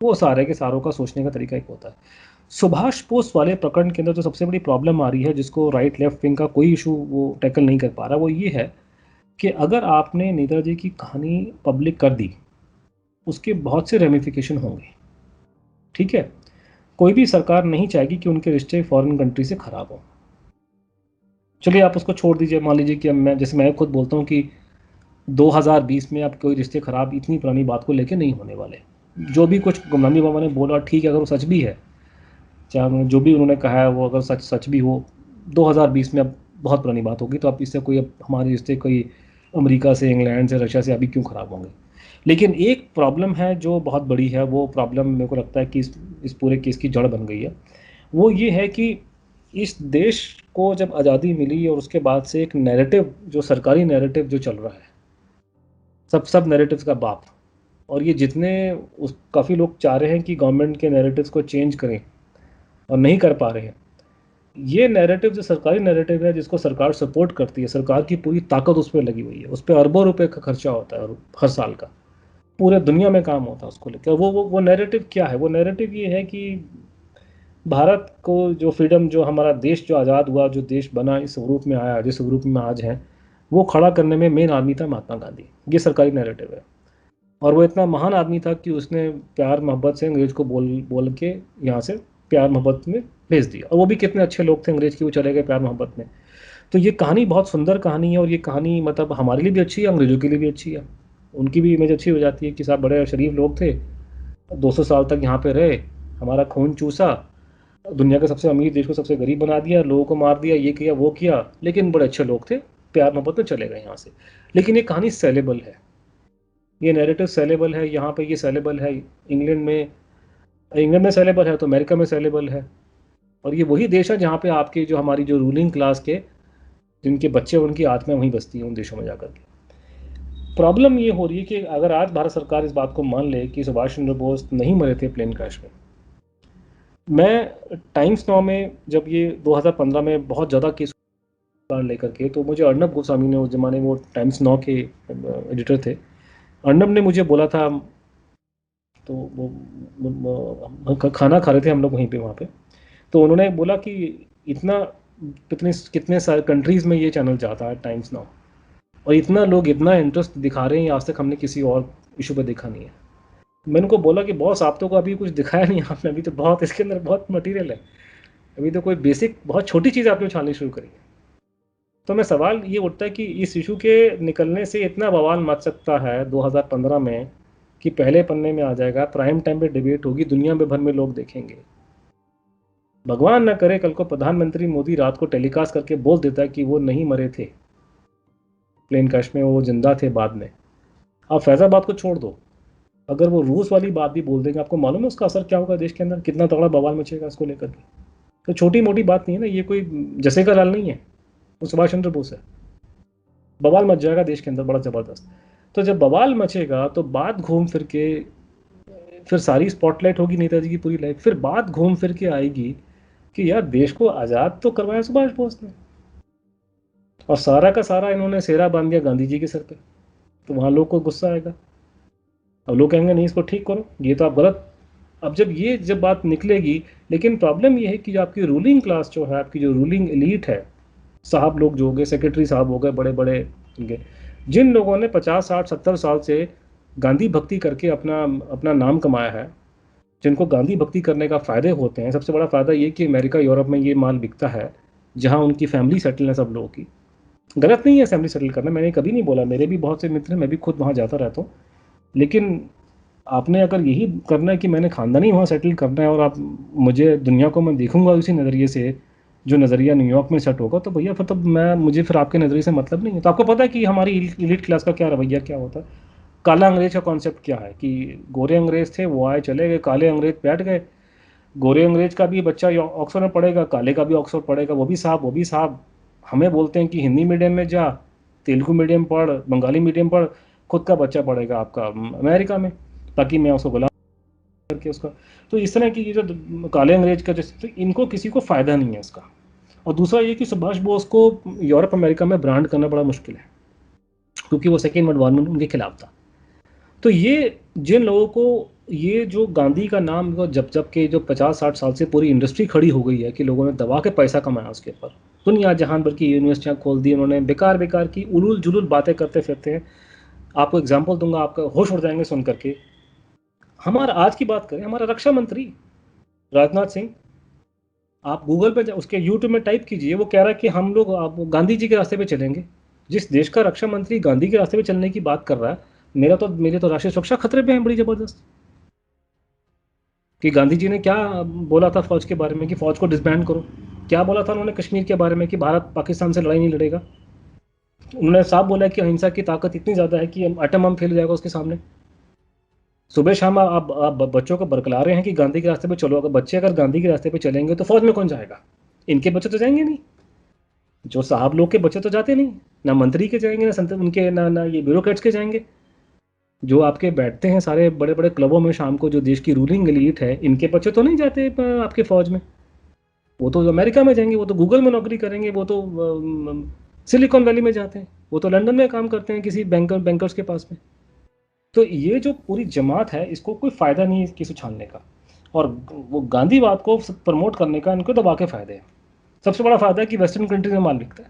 वो सारे के सारों का सोचने का तरीका एक होता है। सुभाष बोस वाले प्रकरण के अंदर जो सबसे बड़ी प्रॉब्लम आ रही है, जिसको राइट लेफ्ट विंग का कोई इशू वो टैकल नहीं कर पा रहा, वो ये है कि अगर आपने नेताजी की कहानी पब्लिक कर दी, उसके बहुत से रेमिफिकेशन होंगे। ठीक है, कोई भी सरकार नहीं चाहेगी कि उनके रिश्ते फॉरेन कंट्री से ख़राब हो। चलिए आप उसको छोड़ दीजिए, मान लीजिए कि मैं खुद बोलता हूँ कि 2020 में अब कोई रिश्ते ख़राब इतनी पुरानी बात को लेके नहीं होने वाले। जो भी कुछ गुमनामी बाबा ने बोला ठीक है, अगर वो सच भी है, चाहे जो भी उन्होंने कहा है वो अगर सच भी हो, 2020 में अब बहुत पुरानी बात होगी। तो अब इससे कोई, अब हमारे रिश्ते कोई अमेरिका से, इंग्लैंड से, रशिया से अभी क्यों ख़राब होंगे? लेकिन एक प्रॉब्लम है जो बहुत बड़ी है, वो प्रॉब्लम मेरे को लगता है कि इस पूरे केस की जड़ बन गई है। वो ये है कि इस देश को जब आज़ादी मिली और उसके बाद से एक नैरेटिव, जो सरकारी नैरेटिव जो चल रहा है, सब नैरेटिव्स का बाप, और ये जितने काफ़ी लोग चाह रहे हैं कि गवर्नमेंट के नैरेटिव्स को चेंज करें और नहीं कर पा रहे हैं। ये नैरेटिव जो सरकारी नैरेटिव है, जिसको सरकार सपोर्ट करती है, सरकार की पूरी ताकत उस पर लगी हुई है, उस पर अरबों रुपए का खर्चा होता है हर साल का, पूरे दुनिया में काम होता है उसको लेकर। वो नैरेटिव क्या है? वो नैरेटिव ये है कि भारत को जो फ्रीडम, जो हमारा देश जो आज़ाद हुआ, जो देश बना, इस स्वरूप में आया, जिस स्वरूप में आज है, वो खड़ा करने में मेन आदमी था महात्मा गांधी। ये सरकारी नैरेटिव है। और वो इतना महान आदमी था कि उसने प्यार मोहब्बत से अंग्रेज को बोल बोल के यहाँ से प्यार मोहब्बत में भेज दिया। और वो भी कितने अच्छे लोग थे अंग्रेज की, वो चले गए प्यार मोहब्बत में। तो ये कहानी बहुत सुंदर कहानी है, और ये कहानी मतलब हमारे लिए भी अच्छी है, अंग्रेजों के लिए भी अच्छी है। उनकी भी इमेज अच्छी हो जाती है कि साहब बड़े शरीफ लोग थे, 200 साल तक यहाँ पे रहे, हमारा खून चूसा, दुनिया के सबसे अमीर देश को सबसे गरीब बना दिया, लोगों को मार दिया, ये किया वो किया, लेकिन बड़े अच्छे लोग थे, प्यार मोहब्बत में चले गए यहाँ से। लेकिन ये कहानी सेलेबल है, ये नैरेटिव सेलेबल है, यहाँ पे ये सेलेबल है, इंग्लैंड में, इंग्लैंड में सेलेबल है तो अमेरिका में सेलेबल है। और ये वही देश है जहाँ पे आपकी जो हमारी जो रूलिंग क्लास के जिनके बच्चे उनकी आत्मा वहीं बसती है उन देशों में जाकर के। प्रॉब्लम ये हो रही है कि अगर आज भारत सरकार इस बात को मान ले कि सुभाष चंद्र बोस नहीं मरे थे प्लेन क्रैश में। मैं टाइम्स नाउ में जब ये 2015 में बहुत ज़्यादा केस लेकर के, तो मुझे अर्नब गोस्वामी ने उस जमाने में, वो टाइम्स नाउ के एडिटर थे, अर्नब ने मुझे बोला था, तो वो खाना खा रहे थे हम लोग वहीं पे वहाँ पे, तो उन्होंने बोला कि इतना कितने कितने सारे कंट्रीज़ में ये चैनल जाता है टाइम्स नाउ, और इतना लोग इतना इंटरेस्ट दिखा रहे हैं, आज तक हमने किसी और इशू पर देखा नहीं है। मैंने उनको बोला कि बॉस आप तो को अभी कुछ दिखाया नहीं आपने, अभी तो बहुत इसके अंदर बहुत मटेरियल है, अभी तो कोई बेसिक बहुत छोटी चीज़ आपने उछालनी शुरू करी है। तो मैं सवाल ये उठता है कि इस इशू के निकलने से इतना बवाल मच सकता है 2015 में कि पहले पन्ने में आ जाएगा, प्राइम टाइम पे डिबेट होगी, दुनिया में भर में लोग देखेंगे। भगवान ना करे कल को प्रधानमंत्री मोदी रात को टेलीकास्ट करके बोल देता है कि वो नहीं मरे थे प्लेन क्रैश में, वो जिंदा थे बाद में। आप फैजाबाद को छोड़ दो, अगर वो रूस वाली बात भी बोल देंगे, आपको मालूम है उसका असर क्या होगा देश के अंदर, कितना तगड़ा बवाल मचेगा इसको लेकर के। तो छोटी मोटी बात नहीं है ना, ये कोई जसे का लाल नहीं है, वो सुभाष चंद्र बोस है। बवाल मच जाएगा देश के अंदर बड़ा ज़बरदस्त। तो जब बवाल मचेगा तो बात घूम फिर के फिर सारी स्पॉटलाइट होगी नेताजी की पूरी लाइफ, फिर बात घूम फिर के आएगी कि यार देश को आज़ाद तो करवाया सुभाष बोस ने, और सारा का सारा इन्होंने सेहरा बांध दिया गांधी जी के सर पे। तो वहाँ लोग को गुस्सा आएगा, अब लोग कहेंगे नहीं इसको ठीक करो, ये तो आप गलत। अब जब बात निकलेगी, लेकिन प्रॉब्लम ये है कि जो आपकी रूलिंग क्लास जो है, आपकी जो रूलिंग एलीट है, साहब लोग जो हो गए, सेक्रेटरी साहब हो गए बड़े बड़े इनके, जिन लोगों ने 50 60 70 साल से गांधी भक्ति करके अपना अपना नाम कमाया है, जिनको गांधी भक्ति करने का फ़ायदे होते हैं, सबसे बड़ा फ़ायदा ये कि अमेरिका यूरोप में ये माल बिकता है, जहाँ उनकी फैमिली सेटल है सब लोगों की। गलत नहीं है फैमिली सेटल करना, मैंने कभी नहीं बोला, मेरे भी बहुत से मित्र हैं, मैं भी खुद वहाँ जाता रहता हूँ। लेकिन आपने अगर यही करना है कि मैंने ख़ानदानी वहाँ सेटल करना है, और आप मुझे दुनिया को मैं देखूंगा उसी नज़रिए से जो नज़रिया न्यूयॉर्क में सेट होगा, तो भैया फिर तो मुझे फिर आपके नज़रिए से मतलब नहीं है। तो आपको पता है कि हमारी इलीट क्लास का क्या रवैया क्या होता है। काला अंग्रेज का कॉन्सेप्ट क्या है कि गोरे अंग्रेज थे, वो आए चले गए, काले अंग्रेज बैठ गए। गोरे अंग्रेज का भी बच्चा ऑक्सफोर्ड में पढ़ेगा, काले का भी ऑक्सफोर्ड पढ़ेगा, वो भी साहब वो भी साहब। हमें बोलते हैं कि हिंदी मीडियम में जा, तेलुगु मीडियम पढ़, बंगाली मीडियम पढ़, खुद का बच्चा पढ़ेगा आपका अमेरिका में, ताकि मैं उसको गुलाम करके उसका। तो इस तरह की ये जो काले अंग्रेज का जैसे, तो इनको किसी को फ़ायदा नहीं है इसका। और दूसरा ये कि सुभाष बोस को यूरोप अमेरिका में ब्रांड करना बड़ा मुश्किल है, क्योंकि वो सेकेंड वर्ल्ड वॉर में उनके खिलाफ था। तो ये जिन लोगों को ये जो गांधी का नाम जब के जो 50-60 साल से पूरी इंडस्ट्री खड़ी हो गई है कि लोगों ने दबा के पैसा कमाया उसके ऊपर, दुनिया जहान भर की यूनिवर्सिटियाँ खोल दी उन्होंने, बेकार बेकार की उलूल जुलूल बातें करते फिरते हैं। आपको एग्जाम्पल दूंगा, आपका होश उड़ जाएंगे सुन करके। हमारा आज की बात करें, हमारा रक्षा मंत्री राजनाथ सिंह, आप गूगल पे उसके यूट्यूब में टाइप कीजिए, वो कह रहा है कि हम लोग आप गांधी जी के रास्ते पे चलेंगे। जिस देश का रक्षा मंत्री गांधी के रास्ते पे चलने की बात कर रहा है, मेरे तो राष्ट्रीय सुरक्षा खतरे पे है बड़ी जबरदस्त। कि गांधी जी ने क्या बोला था फौज के बारे में कि फौज को डिसबैंड करो, क्या बोला था उन्होंने कश्मीर के बारे में कि भारत पाकिस्तान से लड़ाई नहीं लड़ेगा। उन्होंने साफ बोला कि अहिंसा की ताकत इतनी ज़्यादा है कि एटम बम फैल जाएगा उसके सामने। सुबह शाम आप बच्चों को बरकला रहे हैं कि गांधी के रास्ते पे चलो, अगर बच्चे अगर गांधी के रास्ते पे चलेंगे तो फौज में कौन जाएगा? इनके बच्चे तो जाएंगे नहीं, जो साहब लोग के बच्चे तो जाते नहीं, ना मंत्री के जाएंगे, ना संत उनके, ना ये ब्यूरोक्रेट्स के जाएंगे। जो आपके बैठते हैं सारे बड़े बड़े क्लबों में शाम को, जो देश की रूलिंग एलीट है, इनके बच्चे तो नहीं जाते आपके फौज में। वो तो अमेरिका में जाएंगे, वो तो गूगल में नौकरी करेंगे, वो तो सिलिकॉन वैली में जाते हैं, वो तो लंदन में काम करते हैं किसी बैंकर्स के पास में। तो ये जो पूरी जमात है, इसको कोई फ़ायदा नहीं है किसी छानने का, और वो गांधीवाद को प्रमोट करने का इनको दबा के फ़ायदे हैं। सबसे बड़ा फ़ायदा है कि वेस्टर्न कंट्रीज में माल बिकता है,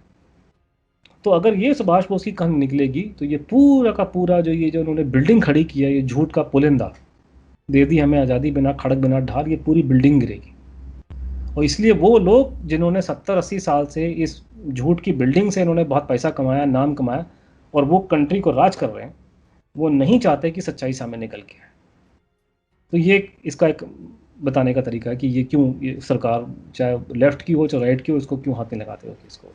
तो अगर ये सुभाष बोस की कहानी निकलेगी तो ये पूरा का पूरा जो ये जो उन्होंने बिल्डिंग खड़ी की है, ये झूठ का पुलिंदा, दे दी हमें आज़ादी बिना खड़क बिना ढाल, ये पूरी बिल्डिंग गिरेगी। और इसलिए वो लोग जिन्होंने 70-80 साल से इस झूठ की बिल्डिंग से इन्होंने बहुत पैसा कमाया, नाम कमाया, और वो कंट्री को राज कर रहे हैं, वो नहीं चाहते कि सच्चाई सामने निकल के आए। तो ये इसका एक बताने का तरीका है कि ये क्यों ये सरकार चाहे लेफ्ट की हो चाहे राइट की हो, इसको क्यों हाथ नहीं लगाते हो इसको।